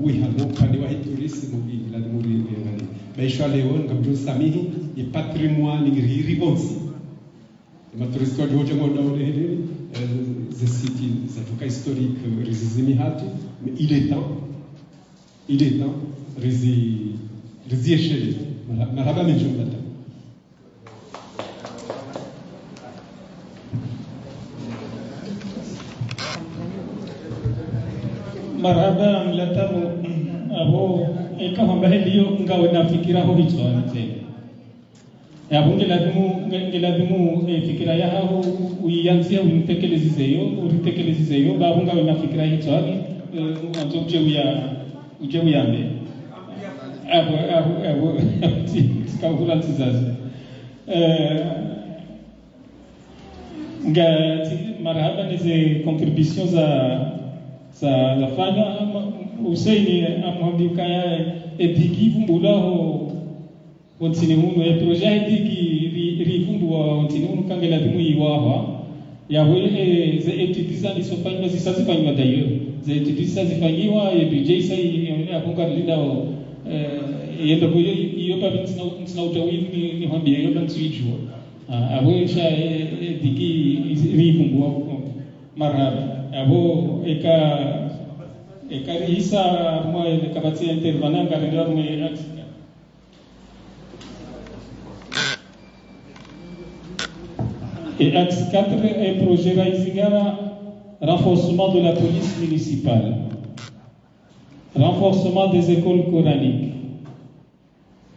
D: wihano kandi wa tourisme bi la muri ngani baisha leo ngabjo samihi e patrimoine ngiri bonsi ma touristo joje ngoda ole hele ze sites zatoka historique rezizimi hatu mais il est temps rezi eshele maraba mejumla
A: marhaba mlatamu abo ikawa mbahiliyo ngawe nafikira ho hicho tena yabo ngelazimu fikira yaho uyanzia unitekelezzeyo babo ngawe nafikira hicho hadi mwanzo uje uyambe abo sikahula ntizazi ngati marhaba nize contributions za fanya Hussein amwambia ya edigi vumbulaho ontini hunu e projet edigi rivumbu wa ontini hunu kangela dimu iwaha yawe ze etitiza nisofanywa zisazifanywa d'ailleurs ze etitiza zifanywa e budget sai apunga linda yenda kuyo iyo pa ntsina utawini ni hambia yo ntswijwa abo sha edigi rivumbu wa marhaba abo eka rihisa moi kabati intervenant garindwa moi axe. Et axe 4 est projet Raizingara, renforcement de la police municipale, renforcement des écoles coraniques,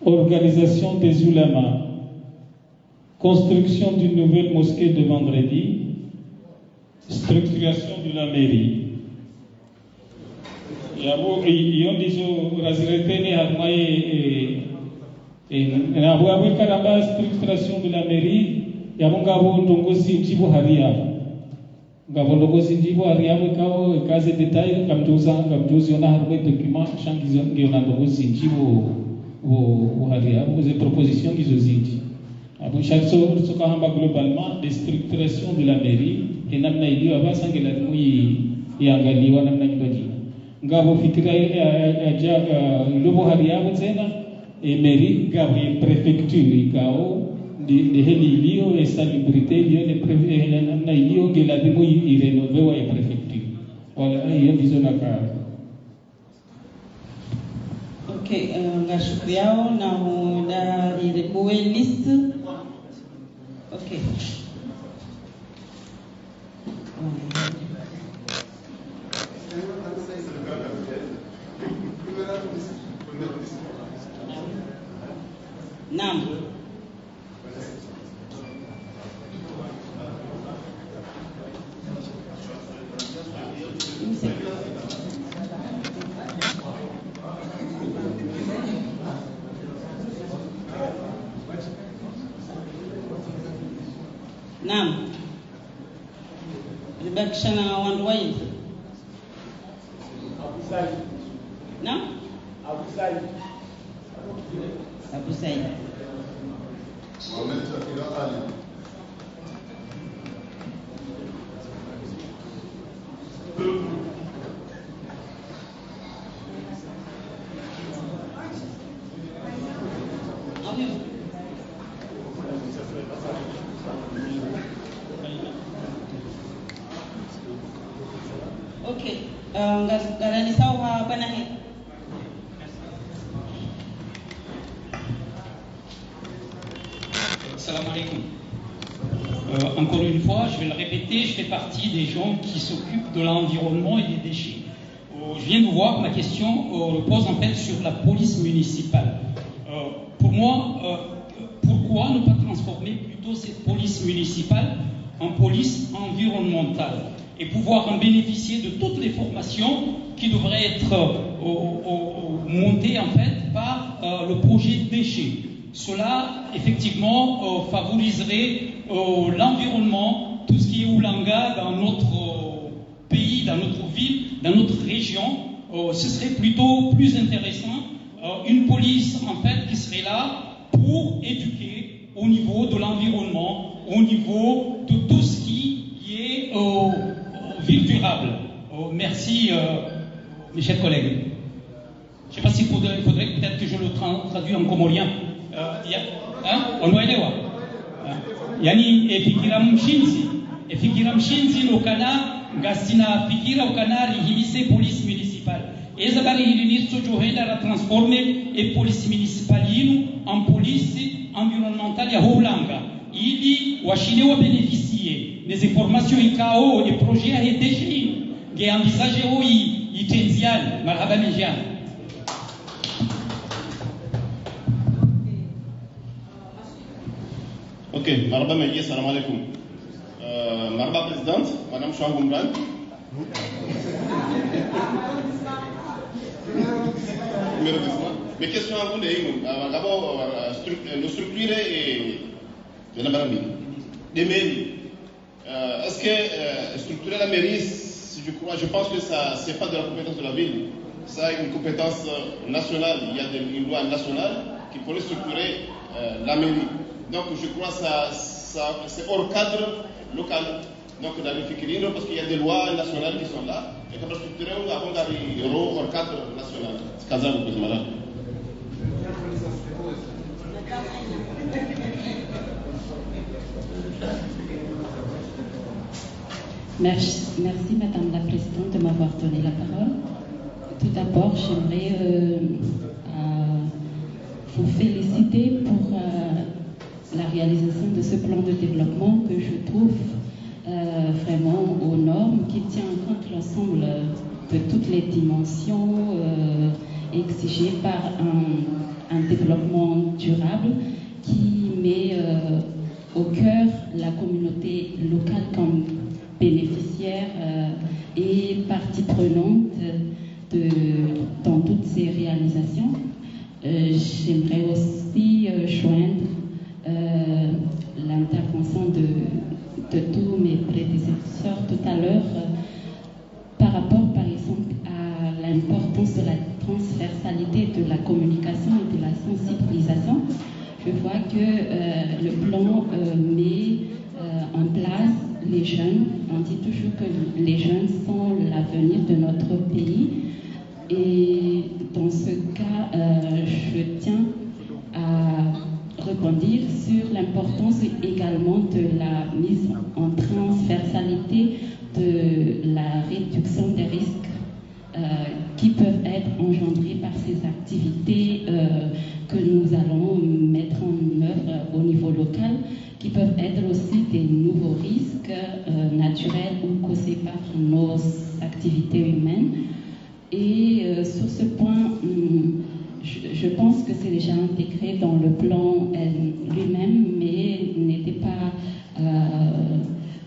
A: organisation des ulamas, construction d'une nouvelle mosquée de vendredi, structuration de la mairie. Yabo yondizo raziretene harmaye na bwa karamba structuration de la mairie yabo ngabo ndongozi njibo haria ngabo ndongozi njibo haria kao kaze detail kamtuzi ona harwe document shangizo ngiona ndongozi njibo wo haria abo ze proposition gizo ziti abo shakso tsokahamba globalement des structuration de la mairie et namna iliyo abasangela tumuyi iangaliwa namna nyibaji ngabo fikira ajaga lobo hariabo tena mairie ngabo prefecture ikao de heli iliyo e salubrité iliyo ne namna iliyo ngela dimu irenovewa e prefecture wala hiyo ndizo naka.
B: Okay, ngashukuru yao na muda ile list. Okay. Naam. Naam. Libakishana wandu waini. Naam. Abu Said. Okay. Ngarani sawa bana he.
G: Salam alaikum. Encore une fois, je vais le répéter, je fais partie des gens qui s'occupent de l'environnement et des déchets. Je viens de vous voir, ma question repose en fait sur la police municipale. Pour moi, pourquoi ne pas transformer plutôt cette police municipale en police environnementale et pouvoir en bénéficier de toutes les formations qui devraient être montées en fait par le projet déchets. Cela, effectivement, favoriserait l'environnement, tout ce qui est Oulanga dans notre pays, dans notre ville, dans notre région. Ce serait plutôt plus intéressant. Une police, en fait, qui serait là pour éduquer au niveau de l'environnement, au niveau de tout ce qui est ville durable. Merci, mes chers collègues. Je ne sais pas s'il faudrait peut-être que je le traduise en comorien. Onwaelewa yani efikira mshinzi lokana ngasina fikira ukanari himise police municipale eza bari hilinisto johenda la transformer et police municipale yinu en police environnementale ya Holanga ili washine wa bénéficier des informations ikao et projets à déchets nge envisager o itenzial marhaba mijana.
K: Ok, Marhaba Meïe, salam alaikum. Marhaba Présidente, Madame Chouangoumran. Mes questions à vous, d'abord, nous structurer de la mairie. Est-ce que structurer la mairie, je pense que ça, c'est pas de la compétence de la ville, ça a une compétence nationale. Il y a une loi nationale qui pourrait structurer la mairie. Donc je crois que c'est hors cadre local. Donc dans le Fikirino, parce qu'il y a des lois nationales qui sont là, et que pour structurer, on a un hors cadre national. C'est comme ça que vous pouvez.
L: Merci Madame la Présidente de m'avoir donné la parole. Tout d'abord, j'aimerais vous féliciter pour la réalisation de ce plan de développement que je trouve vraiment aux normes, qui tient en compte l'ensemble de toutes les dimensions exigées par un développement durable qui met au cœur la communauté locale comme bénéficiaire et partie prenante dans toutes ces réalisations. J'aimerais aussi joindre l'intervention de tous mes prédécesseurs tout à l'heure par rapport, par exemple, à l'importance de la transversalité de la communication et de la sensibilisation. Je vois que le plan met en place les jeunes. On dit toujours que les jeunes sont l'avenir de notre pays. Et dans ce cas, je tiens à rebondir sur l'importance également de la mise en transversalité de la réduction des risques qui peuvent être engendrés par ces activités que nous allons mettre en œuvre au niveau local, qui peuvent être aussi des nouveaux risques naturels ou causés par nos activités humaines. Et sur ce point, je pense que c'est déjà intégré dans le plan lui-même, mais n'était pas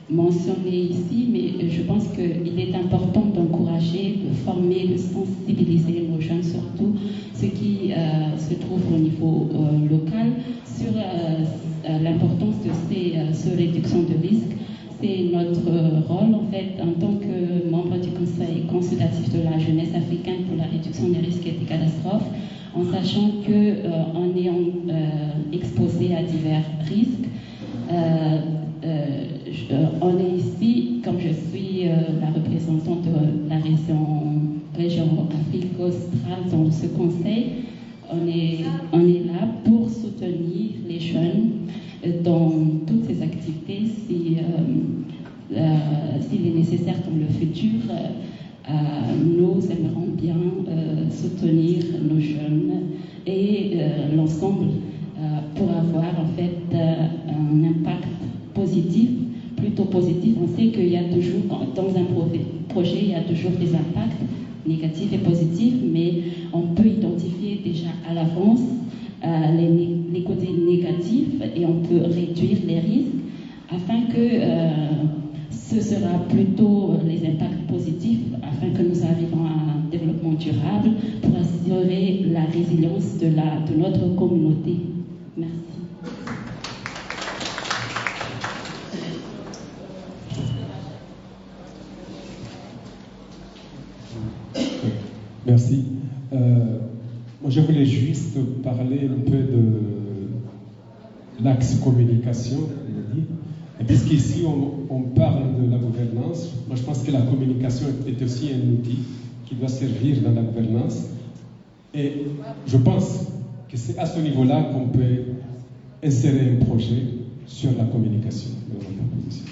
L: mentionné ici. Mais je pense qu'il est important d'encourager, de former, de sensibiliser nos jeunes, surtout ceux qui se trouvent au niveau local, sur l'importance de ces réductions de risques. C'est notre rôle, en fait, en tant que membre du Conseil consultatif de la jeunesse africaine pour la réduction des risques et des catastrophes, en sachant qu'en ayant exposé à divers risques, on est ici, comme je suis la représentante de la région Afrique australe dans ce conseil, on est là pour soutenir les jeunes dans toutes ces activités. S'il est nécessaire dans le futur, nous aimerons bien soutenir nos jeunes et l'ensemble pour avoir en fait un impact positif, plutôt positif. On sait qu'il y a toujours, dans un projet, il y a toujours des impacts négatifs et positifs, mais on peut identifier déjà à l'avance les côtés négatifs et on peut réduire les risques afin que ce sera plutôt les impacts positifs afin que nous arrivions à un développement durable pour assurer la résilience de notre communauté. Merci.
D: Merci. Moi, je voulais juste parler un peu de l'axe communication, et puisqu'ici on parle de la gouvernance, moi je pense que la communication est aussi un outil qui doit servir dans la gouvernance, et je pense que c'est à ce niveau-là qu'on peut insérer un projet sur la communication de notre proposition.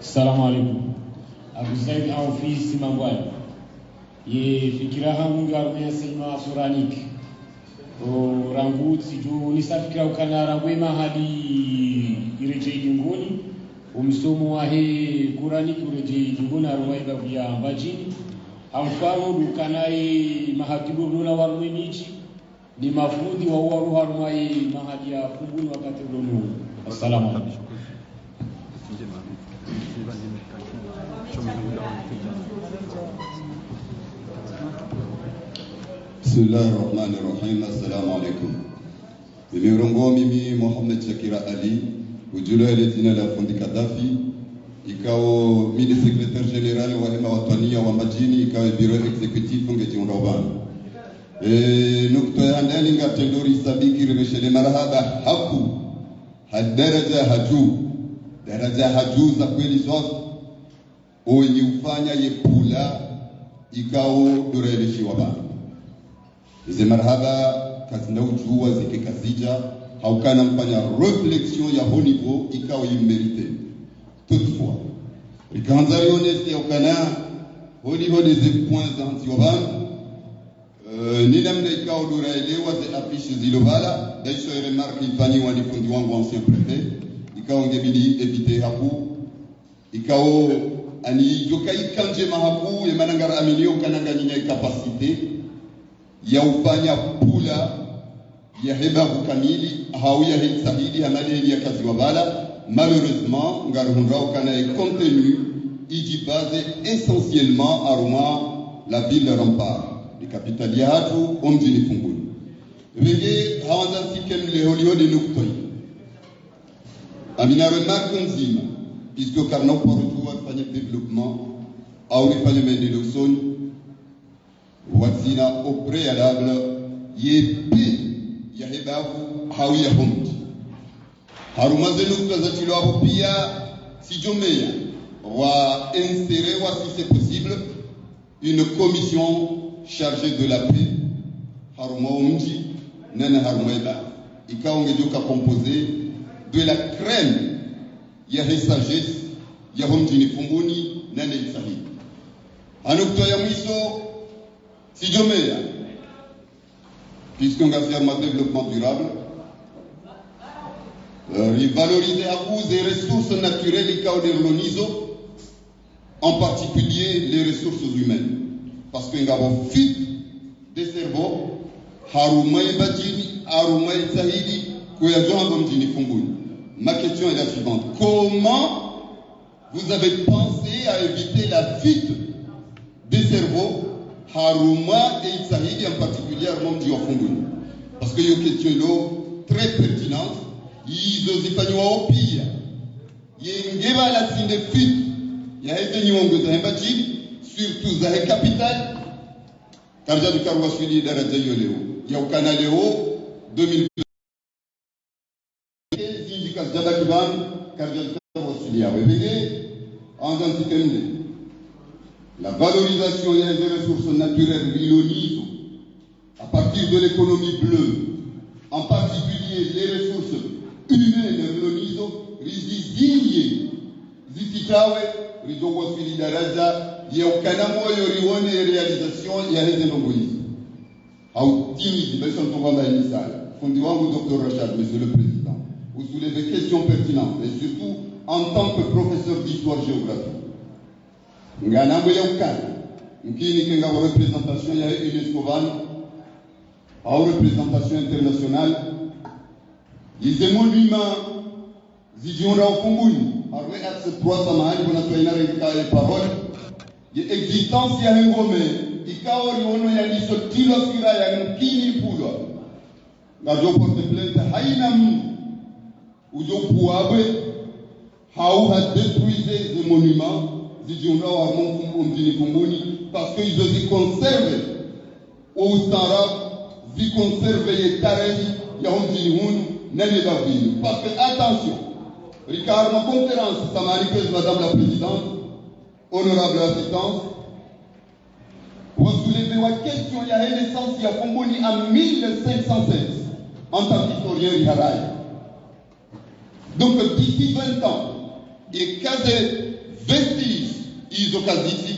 M: Assalamu alaikum. Abu Zaid Aoufi Simangwai. Ye fikira hangu ngaru ya Selma Suranik. O rangu siju nisafikira ukana rangwema hadi ireje jingoni. Umsomo wa he Qurani kureje jingoni arwaiba vya mbajini. Amfano dukanaye mahatibu nuna warwe michi. Ni mafudi wa uwaru harumai mahadi ya funguni wakati ulonu. Assalamu alaikum.
N: Bismillahirrahmanirrahim. Assalamu alaikum. Mimi Mohamed Shakira Ali, ujula ile jina la fundi Kadhafi, ikao mimi secrétaire général wa hema watania wa majini, ikao bureau executif ngeti unraban. Nukta ya ndani ngatendori sabiki rebeshele marhaba haku hadaraja haju daraja haju za kweli zote oyi ufanya yepula ikao doreleshi wabana ize marhaba kazinda ujua zike kazija haukana mpanya reflexion ya haut niveau ikao yimerite toutefois rikanzari honeste haukana au niveau des points anti-oban ni namna ikao doraelewa ze affiche zilovala daisho remarque ifanyiwa ni fundi wangu ancien préfet ikao ngebidi evite haku ikao ani joka ikanje mahaku yemanangara aminio kananga nyanya capacité ya ufanya pula ya heba kamili hauya hitsahidi hamali ya kazi wabala malheureusement ngarhunrao kana est contenu iji base essentiellement aruma la ville de Rempart ni capitale ya hatu omjini Funguni vege hawanza siken le holio de nuktoi amina remarque nzima puisque karna pour tout fanya développement au fanya médecine wazina au préalable yepi ya hebavu hawiya humti harumaze nukta za tilabu pia sijomea wa insérer si c'est possible une commission chargée de la paix haruma umji nana haruma eba ikaongejoka composé de la crème ya sagesse ya humji ni Funguni nana isahi anukta ya mwiso sijomea puisqu'on va faire un développement durable, valoriser à vous des ressources naturelles et l'oniso, en particulier les ressources humaines. Parce qu'on a un fit des cerveaux, Haroumaï Badjini, Haroumaï Sahidi, Kouyajon Domjini Funguni. Ma question est la suivante. Comment vous avez pensé à éviter la fuite des cerveaux Haruma et Itsahidi en particulier Armand Diofunguni? Parce que une question très pertinente. Ils ont dit au pire. Il y a la signe de fuite. Il y a été nyongo za hembachini, surtout za capitale. Karja du Karwaswili daraja yoleo. Il y a au Canaleo 2000. Indikas Jadakiban, Karja du Karwaswili a révélé en antiquité. La valorisation des ressources naturelles l'iloniso à partir de l'économie bleue, en particulier les ressources humaines l'iloniso, rizizinye zititawe rizowasili daraja ya ukanamu yorione réalisation ya hizi nongoizi au timidi basi ntomba nisala fundi wangu Dr Rachad, monsieur le président, vous soulevez des questions pertinentes et surtout en tant que professeur d'histoire-géographie nganambo ya ukana mkini kenga wa représentation ya UNESCO van au représentation internationale les monuments zijiona Funguni arwe axe 3 mahali kuna tuaina reka parole ya existence ya ngome ikao riono ya lisotilo fira ya mkini pulwa ngajo porte plainte haina ujo puabe hau ha détruisé ces monuments parce qu'ils ont conservé au standard, ils conservent les tarifs, parce que attention, Ricard, ma conférence, ça m'a dit Madame la Présidente, honorable assistante, vous soulevez la question, il y a une naissance, il y a Fongoni en 1516, en tant qu'historien Riharay. Donc d'ici 20 ans, il y a 15 vestiges isokaziti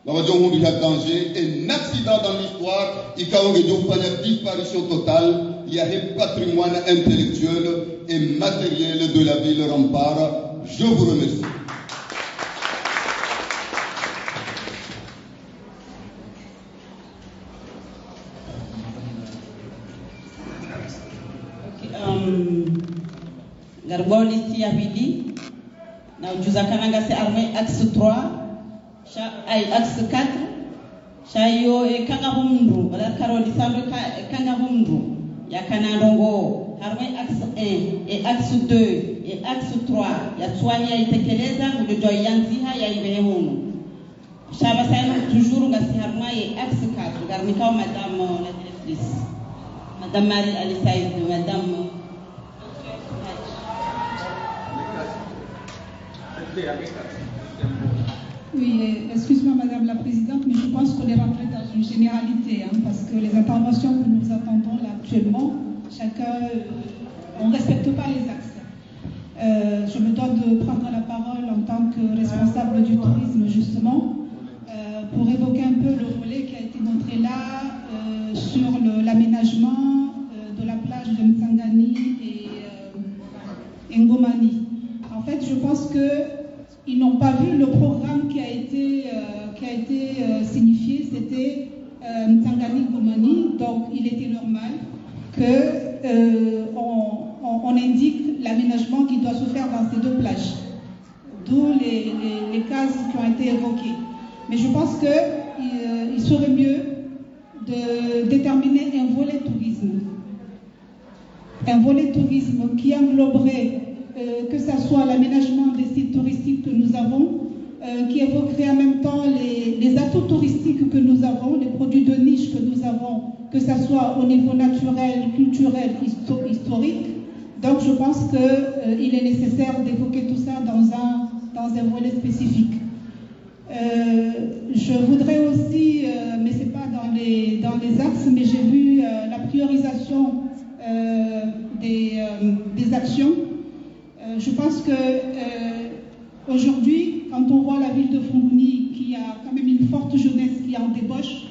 N: na wajongo ya danger un accident dans l'histoire ikaonge la disparition totale il y a un patrimoine intellectuel et matériel de la ville Rempart. Je vous remercie.
B: Garboni Tiavidi na ujuza kananga se arme axe 3 axe 4 shayo kanga humndu wala karoli sando kanga humndu yakana ndongo harwe axe 1 et axe 2 et axe 3 ya tswanya itekeleza ngujo yanziha ya ibehunu shaba sayno toujours ngasi harma et axe 4 garnika madame la directrice madame Marie Ali Saïd madame
O: Oui, excuse-moi Madame la Présidente, mais je pense qu'on est rentré dans une généralité, parce que les interventions que nous attendons là actuellement, chacun, on ne respecte pas les axes. Je me dois de prendre la parole en tant que responsable du tourisme justement, pour évoquer un peu le volet qui a été montré là sur l'aménagement de la plage de Mtsangani et Ngomani. En fait, je pense qu'ils n'ont pas vu le programme qui a été signifié, c'était Mtsangani Ngomani, donc il était normal qu'on indique l'aménagement qui doit se faire dans ces deux plages, d'où les cases qui ont été évoquées. Mais je pense qu'il serait mieux de déterminer un volet tourisme qui engloberait que ce soit l'aménagement des sites touristiques que nous avons, qui évoquerait en même temps les atouts touristiques que nous avons, les produits de niche que nous avons, que ce soit au niveau naturel, culturel, historique. Donc je pense qu'il est nécessaire d'évoquer tout ça dans un volet spécifique. Je voudrais aussi, mais ce n'est pas dans les axes, mais j'ai vu la priorisation des actions. Je pense que aujourd'hui, quand on voit la ville de Fongouni qui a quand même une forte jeunesse qui est en débauche,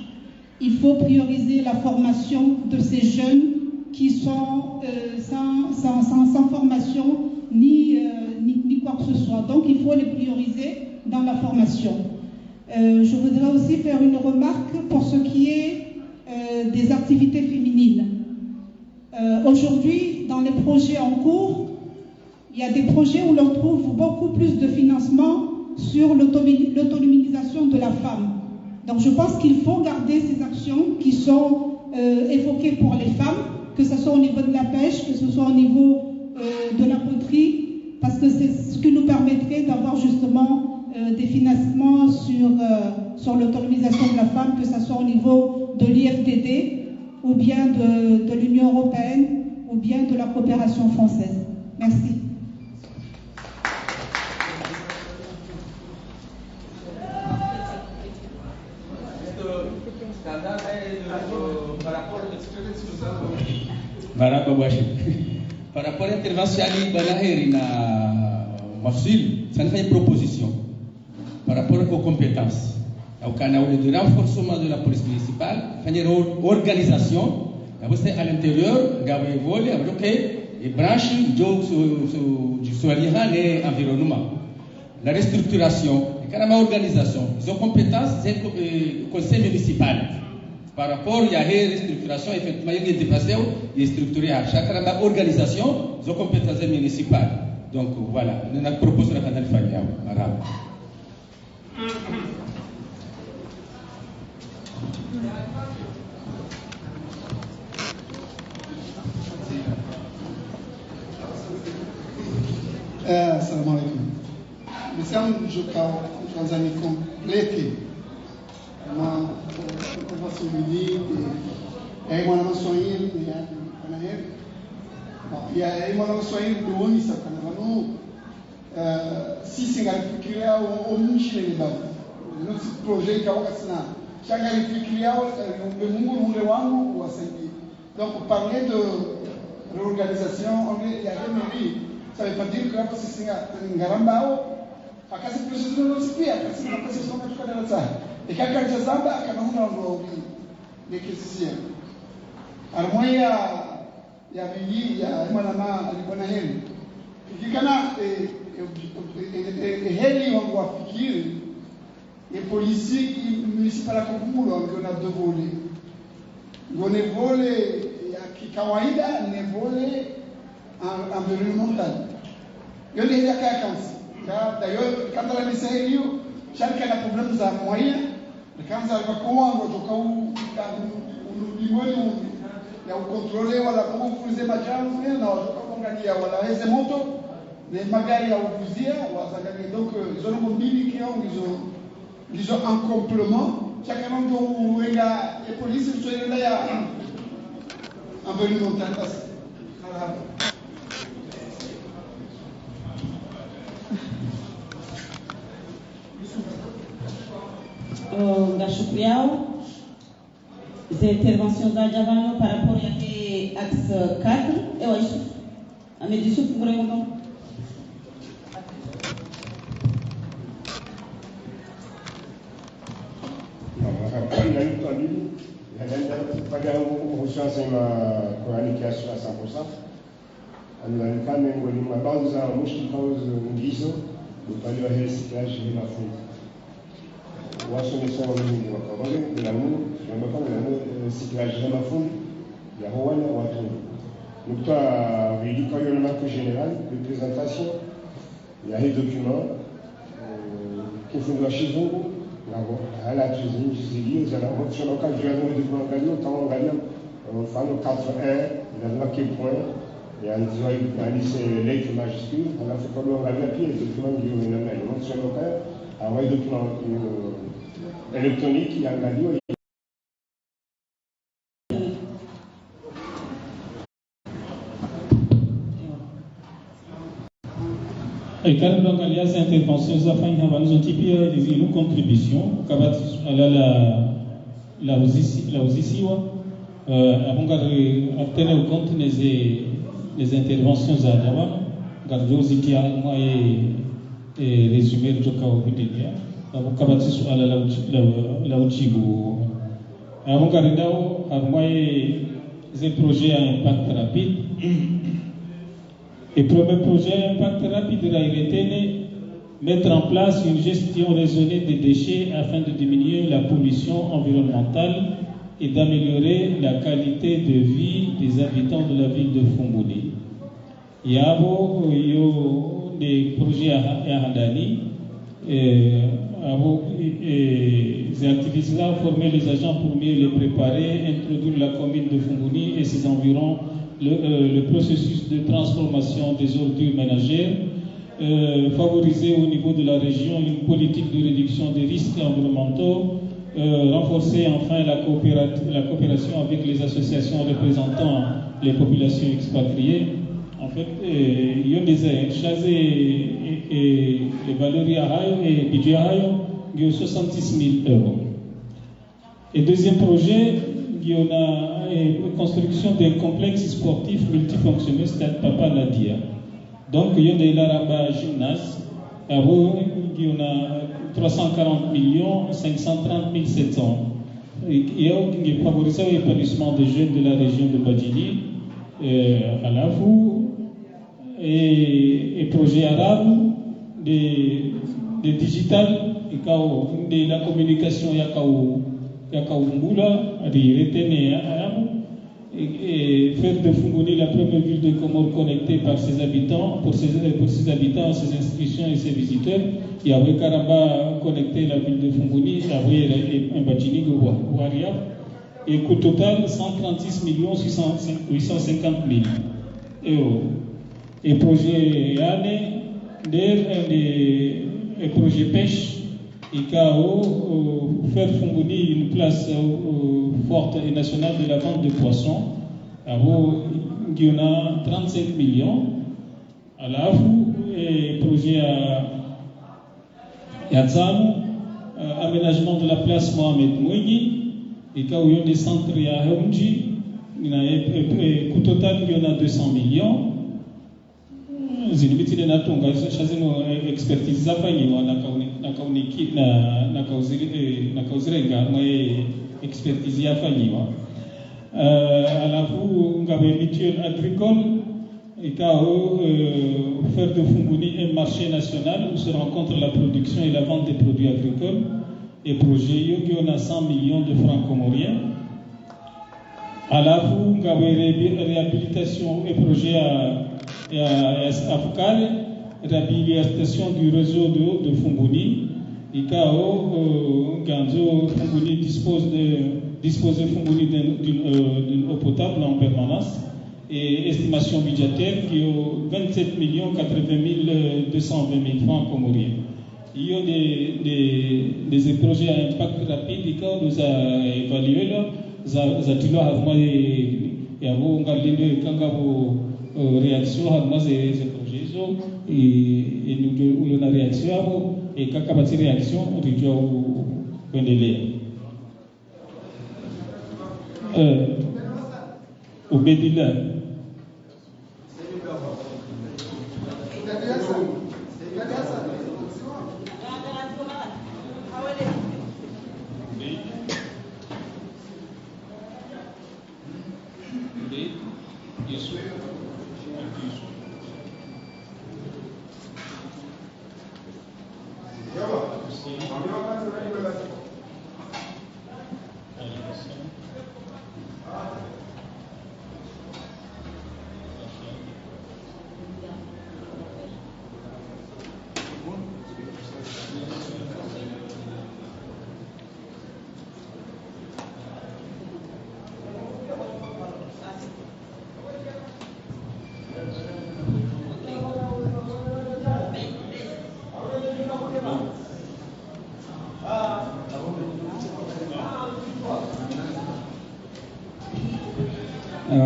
O: il faut prioriser la formation de ces jeunes qui sont sans formation ni quoi que ce soit. Donc il faut les prioriser dans la formation. Je voudrais aussi faire une remarque pour ce qui est des activités féminines. Aujourd'hui, dans les projets en cours, il y a des projets où l'on trouve beaucoup plus de financement sur l'autonomisation de la femme. Donc je pense qu'il faut garder ces actions qui sont évoquées pour les femmes, que ce soit au niveau de la pêche, que ce soit au niveau de la poterie, parce que c'est ce qui nous permettrait d'avoir justement des financements sur l'autonomisation de la femme, que ce soit au niveau de l'IFDD, ou bien de l'Union européenne, ou bien de la coopération française. Merci.
C: Par rapport à l'intervention Ali Banaheri na Mafsil, ça nous fait une proposition par rapport aux compétences. Donc, on a eu le renforcement de la police municipale, une organisation, à l'intérieur, on a volé, les branches du soignant et environnement. La restructuration, l'organisation, ils ont compétences, c'est le conseil municipal. Par rapport, il y a une restructuration, effectivement, il y a des déplacés, il est structuré à chaque organisation, ils ont compétences municipales. Donc voilà, on a proposé la canal Fania, arabe.
F: Assalamu alaikum. Siamo un anni completi, ma come posso dire, è una maçonaria, e aí uma maçonaria do homem sacana, se criar o munchile da, não se projeto que alguém assina, chega a criar o mundo wangu wa sangi. Donc parler de réorganisation, on est à Réméry. Ça ne veut pas dire que là, c'est un garambao, a casa precisa não se pia, a casa precisa não ficar na sala. E que a casa zamba a cada não de que se sia. Armoia ya vili ya manama alikuwa heli. Ikikana heli wangu wafikiri e polisi municipal akokumulwa ngiona dovole. Ngone vole ya kikawaida ne vole environnemental. Eu lhe ia cair d'ailleurs, quand la mise à chaka na problem za moyen kwanza alikuwa kutoka ulimwengu ya ukontrole wala kufuze majambo na wakaangalia wala heze moto na magari ya ukuzia wazangalia donc hizo mambo mbili kio hizo en complement chaka mtu wenga ya polisi tunaenda ya environnemental basi
B: ngashukuru yao za intervention za Javano par rapport à l'axe 4 et ouais Amédisou pour répondre.
H: Pada uhusiano na communication à 100%. Anaonekana miongoni mwa baadhi za mushkil ndizo upande wa recyclage na mafuta. Wasomesa wengi wakawaje bila Mungu tunapanga na recyclage na mafuta ya hawana watu. Nukta vidika yo na général de présentation ya hii document kifungwa shizungu à la cuisine, je suis dit, sur le cas du document gagnant, quand on gagne, on fait le 4-1, il a marqué point, et on dit, il a laissé lettre majuscule, on a fait comme on gagne à pied, le document qui est le même. Donc sur le cas, on a un document électronique qui a gagné.
A: Et quand on a ces interventions, ça fait une contribution, la Uzisiwa, avant de tenir compte des interventions à l'avant, garder aux Itia, moi et résumer le cas au Bidélia, avant Kabatis à la Uchibu. Avant Garidao, à moi des projets à impact rapide. Et premier projet impact rapide a été mettre en place une gestion raisonnée des déchets afin de diminuer la pollution environnementale et d'améliorer la qualité de vie des habitants de la ville de Fumuni. Il y a des projets à Handani, des activités à former les agents pour mieux les préparer, introduire la commune de Fumuni et ses environs. Le processus de transformation des ordures ménagères, favoriser au niveau de la région une politique de réduction des risques environnementaux, renforcer enfin la coopération avec les associations représentant les populations expatriées. En fait, il y a des choses et les valeurs et budget de 66 000 €. Et deuxième projet, il y a la construction d'un complexe sportif multifonctionnel Stade Papa Nadia. Donc, il y a des Laraba gymnase, il y a 340 530 700. Il y a favorisé l'épanouissement des jeunes de la région de Badjini, à la Fou, et projet arabe, des digital, et la communication, Yakaoumbula, et faire de Fumuni la première ville de Comores connectée par ses habitants, pour ses habitants, ses institutions et ses visiteurs. Il y avait Karamba connecté la ville de Fumuni, il y avait un Badjini Waria, et coût total 136 850 000 €. Et projet ANE, et projet pêche, et KO, faire Fumuni une place forte et nationale de la vente de poissons. Il y en a 35 millions à la FOU, et projet à Yazam, aménagement de la place Mohamed Mouini, et KO, il y a des centres à Haounji, coût total, il y en a 200 millions. Zinibiti na tunga shazino expertise zafanyiwa na kauzirenga mwe expertise yafanyiwa alafu ngabe mutuelle agricole ikao faire de Fumuni un marché national où se rencontre la production et la vente des produits agricoles, et projet yogi on a 100 millions de francs comoriens. Alafu ngabe réhabilitation et projet à Afkal, réhabilitation du réseau de Fumuni, ICAO, Ganzo, Fongouni disposer Fongouni d'une eau potable en permanence et estimation budgétaire qui est 27 80 220 000 francs comoriens. Il y a des projets à impact rapide ICAO nous a évalué là, zatilo havma yabo ngalinde kangabo réaction havma ces projets et nous la réaction abo et kakabati réaction rijua kuendelea ubedila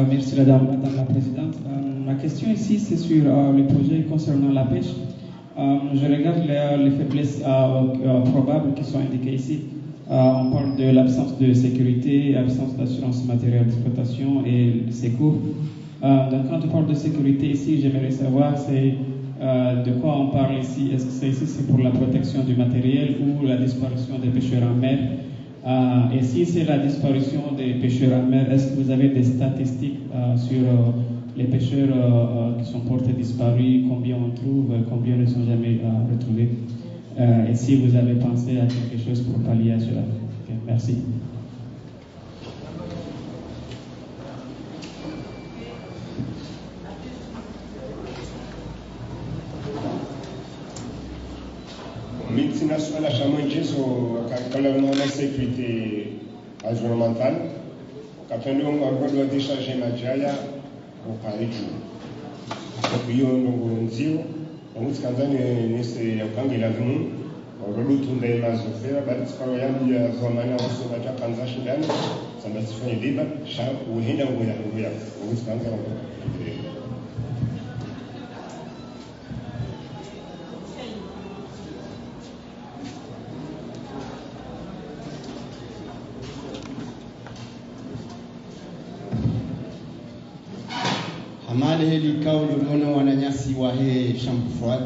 P: Merci Madame la Présidente. Ma question ici, c'est sur le projet concernant la pêche. Je regarde les faiblesses probables qui sont indiquées ici. On parle de l'absence de sécurité, l'absence d'assurance matérielle d'exploitation et secours. Donc quand on parle de sécurité ici, j'aimerais savoir de quoi on parle ici. Est-ce que c'est pour la protection du matériel ou la disparition des pêcheurs en mer? Et si c'est la disparition des pêcheurs en mer, est-ce que vous avez des statistiques sur les pêcheurs qui sont portés disparus, combien on trouve, combien ne sont jamais retrouvés? Et si vous avez pensé à quelque chose pour pallier à cela? Okay, merci.
H: Multinationale à Chamonix, quand on a la sécurité environnementale, quand on doit décharger ma jaya, on parle de tout. Donc, il y a un zio, on dit quand on est quand il a venu, on va le tourner dans la zone, bah, c'est pas rien, il y a un moment où on va faire Kansas Chidan, ça va se faire des débats, chaque ou il y a on dit quand on
I: amali heli kao lolono wananyasi wa he shamfuat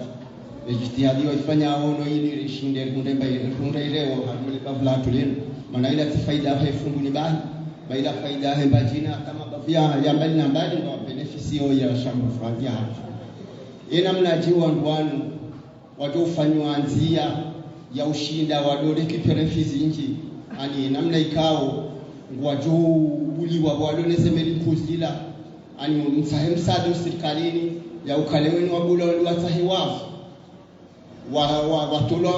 I: ejitihadi waifanya ono ili rishinde kunda ileo hamule bavla tulin mana ila tifaida he fungu ni baila faida he bajina kama bavia ya mbali na mbali ndo benefisio ya shamfuat ya ina mnajiwa ndwanu watu ufanywa anzia ya ushinda wadole kiperefizi nji ani namna ikao ngwaju uliwa wadole semeli kuzila ani msahimsado serikalini ya ukaleweni wa bula watahiwafu watola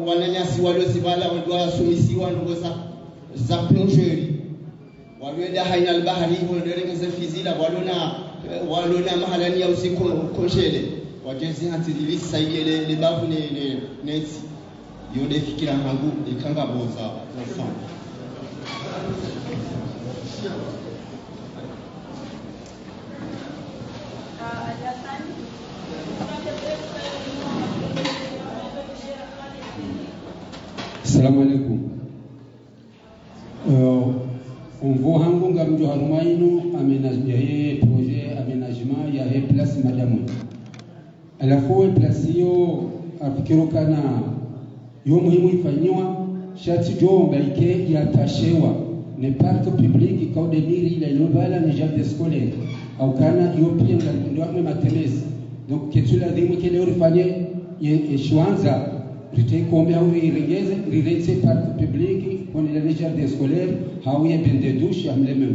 I: wananyasi waliozibala waliosumisiwa ndugu za plongeri walienda haina albahari waliongeza fizila walona mahalani ya usiku konshele wajezi hantilili saidie le bavu ne neti yode fikira hangu ikanga boza sana.
Q: Assalamu alaikum. On voit hangu ngamjo harumainu aménagement projet aménagement ya he place madamu. Alafu place hiyo afikiro kana yo muhimu ifanywa shati jo ngaike yatashewa ne parc public kwa demiri la lobala ni jardin scolaire au kana yo pia ndio matelezi. Donc kitu lazima kile urifanye yeshwanza ritekombe au irengeze riretse parc public kwa ile jardin scolaire hauye bende douche amleme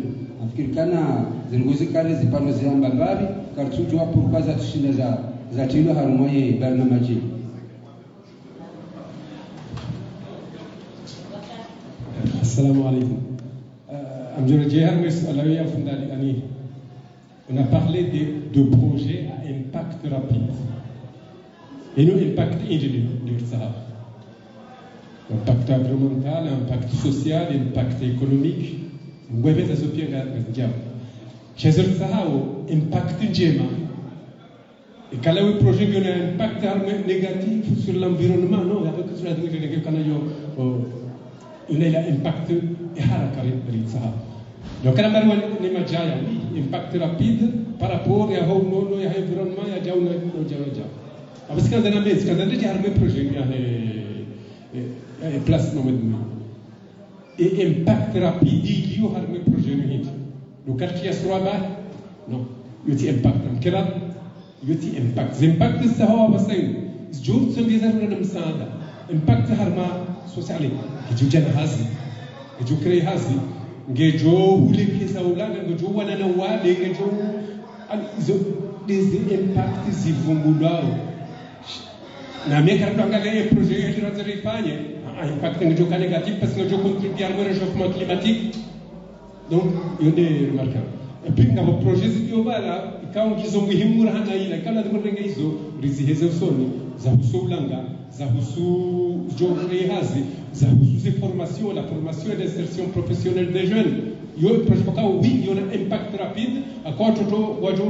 Q: afikiri kana zingozi kale zipano ziamba babi kartuju hapo kwa za tushinda za tilo harumoye barnamaji.
D: Assalamu alaikum. On a parlé de projets à impact rapide. Et nous, impact individuel. Impact environnemental, impact social, impact économique. Nous avons des opinions. Chez eux, impact njema. Et quand le projet a un impact négatif sur l'environnement, non, il y a que sur la il y a un impact donc quand on a un impact rapide par rapport à l'environnement, il y a parce que quand on a un projet, il y a une place et impact rapide, il y a un projet. Le quartier à Sroaba, non, il y a un impact. Il y a un impact. L'impact, c'est ça. الجهود سنجي زرنا مساعدة impact هرما سوسيالي كجو جن هازي كجو كري هازي كجو ولي كيسا ولا كجو وانا نوالي كجو des impacts si vumbulau na minha carta ganhei projeto de Razarifanya impact que négatif parce que je contribue au réchauffement climatique donc il y a remarqué et puis dans le projet de Obala quand ils ont mis murahana ila kala de rengezo rizihezo soni za husulanga za husu jogre hazi za husu formation la formation et l'insertion professionnelle des jeunes yo projet kwa oui il y a un impact rapide à quoi toto wajo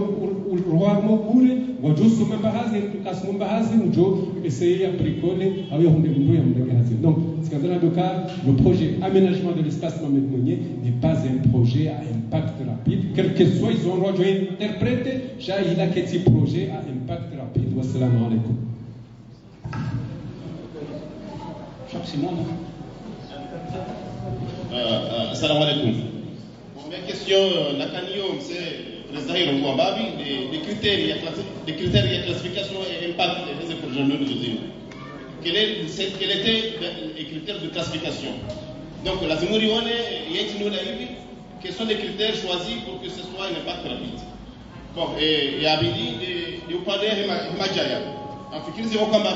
D: roarmo bure wajo sumamba hazi kasumamba hazi ujo essayer apricole ayo hunde ndo ya mdenge hazi donc c'est dans le cas le projet aménagement de l'espace Mohamed Mounier n'est pas un projet à impact rapide quel que soit ils ont droit d'interpréter il a quel projet à impact rapide wassalamu alaikum
K: Assalamu alaikum. Ma question, c'est président Rwambabi, des critères de classification et impact des projets de l'usine. Quels étaient les critères de classification? Donc, la Zimurione, quels sont les critères choisis pour que ce soit un impact rapide? Bon, et Abidi, de vous parler de Himajaya. En fait, qu'ils ont comme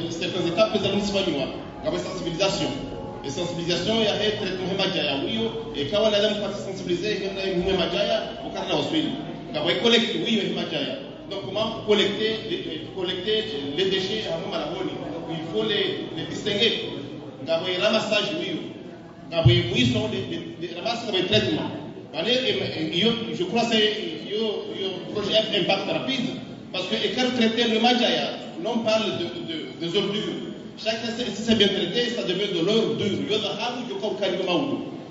K: certaines étapes, les amis espagnols, la sensibilisation. Et sensibilisation, il y a un traitement Himajaya. Et quand on a sensibilisé, il y a un Himajaya, au Canada, au Suède. Il y a un collecte, oui, Himajaya. Donc, comment collecter les déchets à Malahoni? Il faut les distinguer. Il y a un ramassage, oui. Il y a un ramassage de traitement. Je crois que c'est un projet impact rapide. Parce que quand traiter le Majaya, l'on parle des ordures. Chacun, si c'est bien traité, ça devient de l'ordure.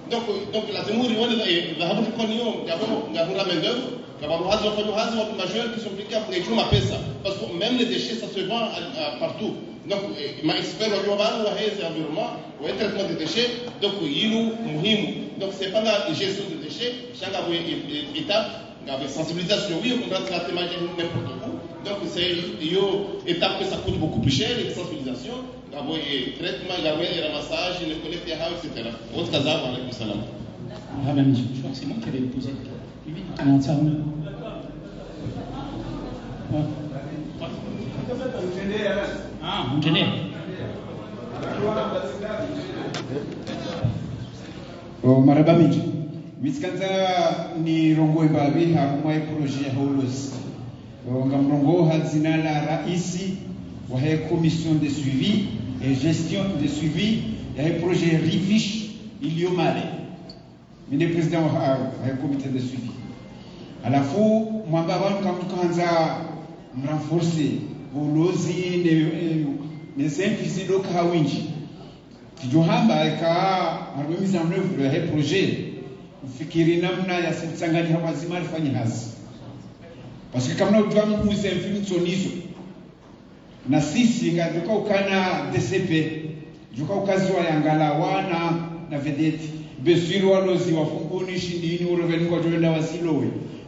K: Donc la Zemouri, la Habu Konyo, la main d'œuvre, la majeur qui sont impliqués pour les jours à ça. Parce que même les déchets, ça se vend partout. Donc, ma expert au global, c'est l'environnement, le traitement des déchets, donc il nous donc c'est pas la gestion des déchets, chaque étape, avec sensibilisation, oui, on va traiter n'importe où. Donc c'est une étape que ça coûte beaucoup plus cher, et sensibilisation, le traitement, le ramassage, le collecte, etc. Autre cas, alaykoum salam.
G: Je crois que c'est moi qui avais posé. Comment ça? Ah, engineer.
J: Marhaba miji. Miskanza ni rongo imbabi harumwa projet holos. Ngamrongo hazina la raisi wa commission de suivi et gestion de suivi ya projet Rifish Iliomale. Mine président wa comité de suivi. Alafu mwamba wanu kamtukanza mrenforcer ulozi ne simplifier donc hawinji kijohamba ikawa harumisa mrefu ya projet ufikiri namna ya sitsangani hawa zima rifanye hazi parce que kama unajua mpuzi mfimitsonizo na sisi ngaduka ukana DCP juka ukazi wa yangala wana na vedeti besiro walozi wafunguni shindini ureveni kwa joenda wasilowe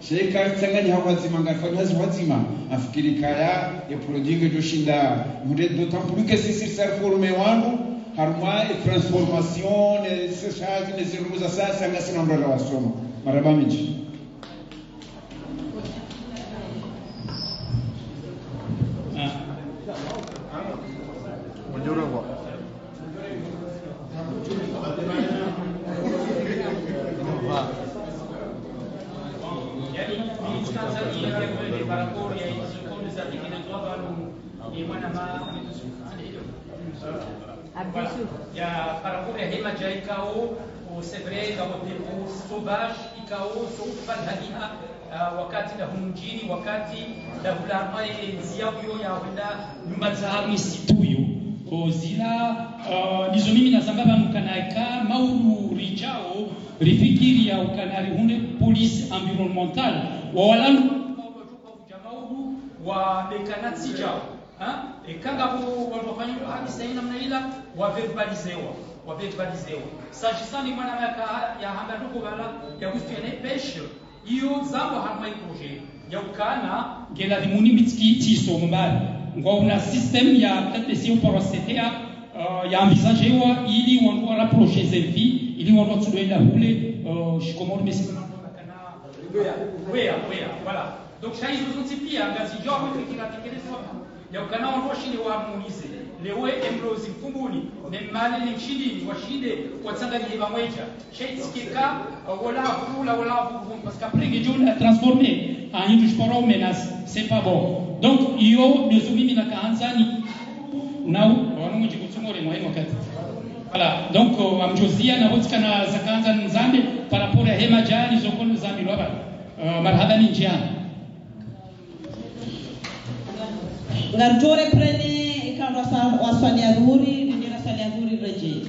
J: sheka tsangani hawa zima ngafanya hazi wazima afikiri kaya e projinge joshinda mude d'autant plus que si ça former wangu harma e transformation ne seshagi ne ziruza sasa ngasina ndo la wasoma maraba miji
G: par rapport à Hema Jaikao, c'est vrai, dans le dépôt sauvage, Ikao, sauf pas de wakati da humjini, wakati da hulama nziao ya wenda nyumba misituyo. Zila nizo mimi nazambaba mkanaika mauru rijao rifikiri ya ukanari hune police environnemental wa walalu mauru wa bekanati jao kanga wafanya hadi sasa namna ila waverbalizewa s'agissant ni mwana ya hamba ndugu bala ya kustiane peshe hiyo zambo hamai projet ya ukana ngela limuni mitiki tiso mbali ngwa una system ya peut-être pour CTA ya envisagewa ili wangu rapprocher zevi ili wangu tuenda hule shikomoro mesi voilà donc ça ils ont tipi ngazi job fikira tekelezwa ya ukana wangu shinde wa harmonize lewe embrozi fumbuni nemale ni chini washinde watsangani bamweja sheitsikika wala vuru parce qu'après que Dieu l'a transformé en une sport menace c'est pas bon donc iyo nezumimi na kaanzani nao wanungi kutsumore mwa wakati voilà donc amjozia na wotikana zakaanza nzambe par rapport à Hema Jani zokono zambi lwaba marhaba ni njiani
B: ngarjore prene ikandwa waswali adhuri ndira swali adhuri reje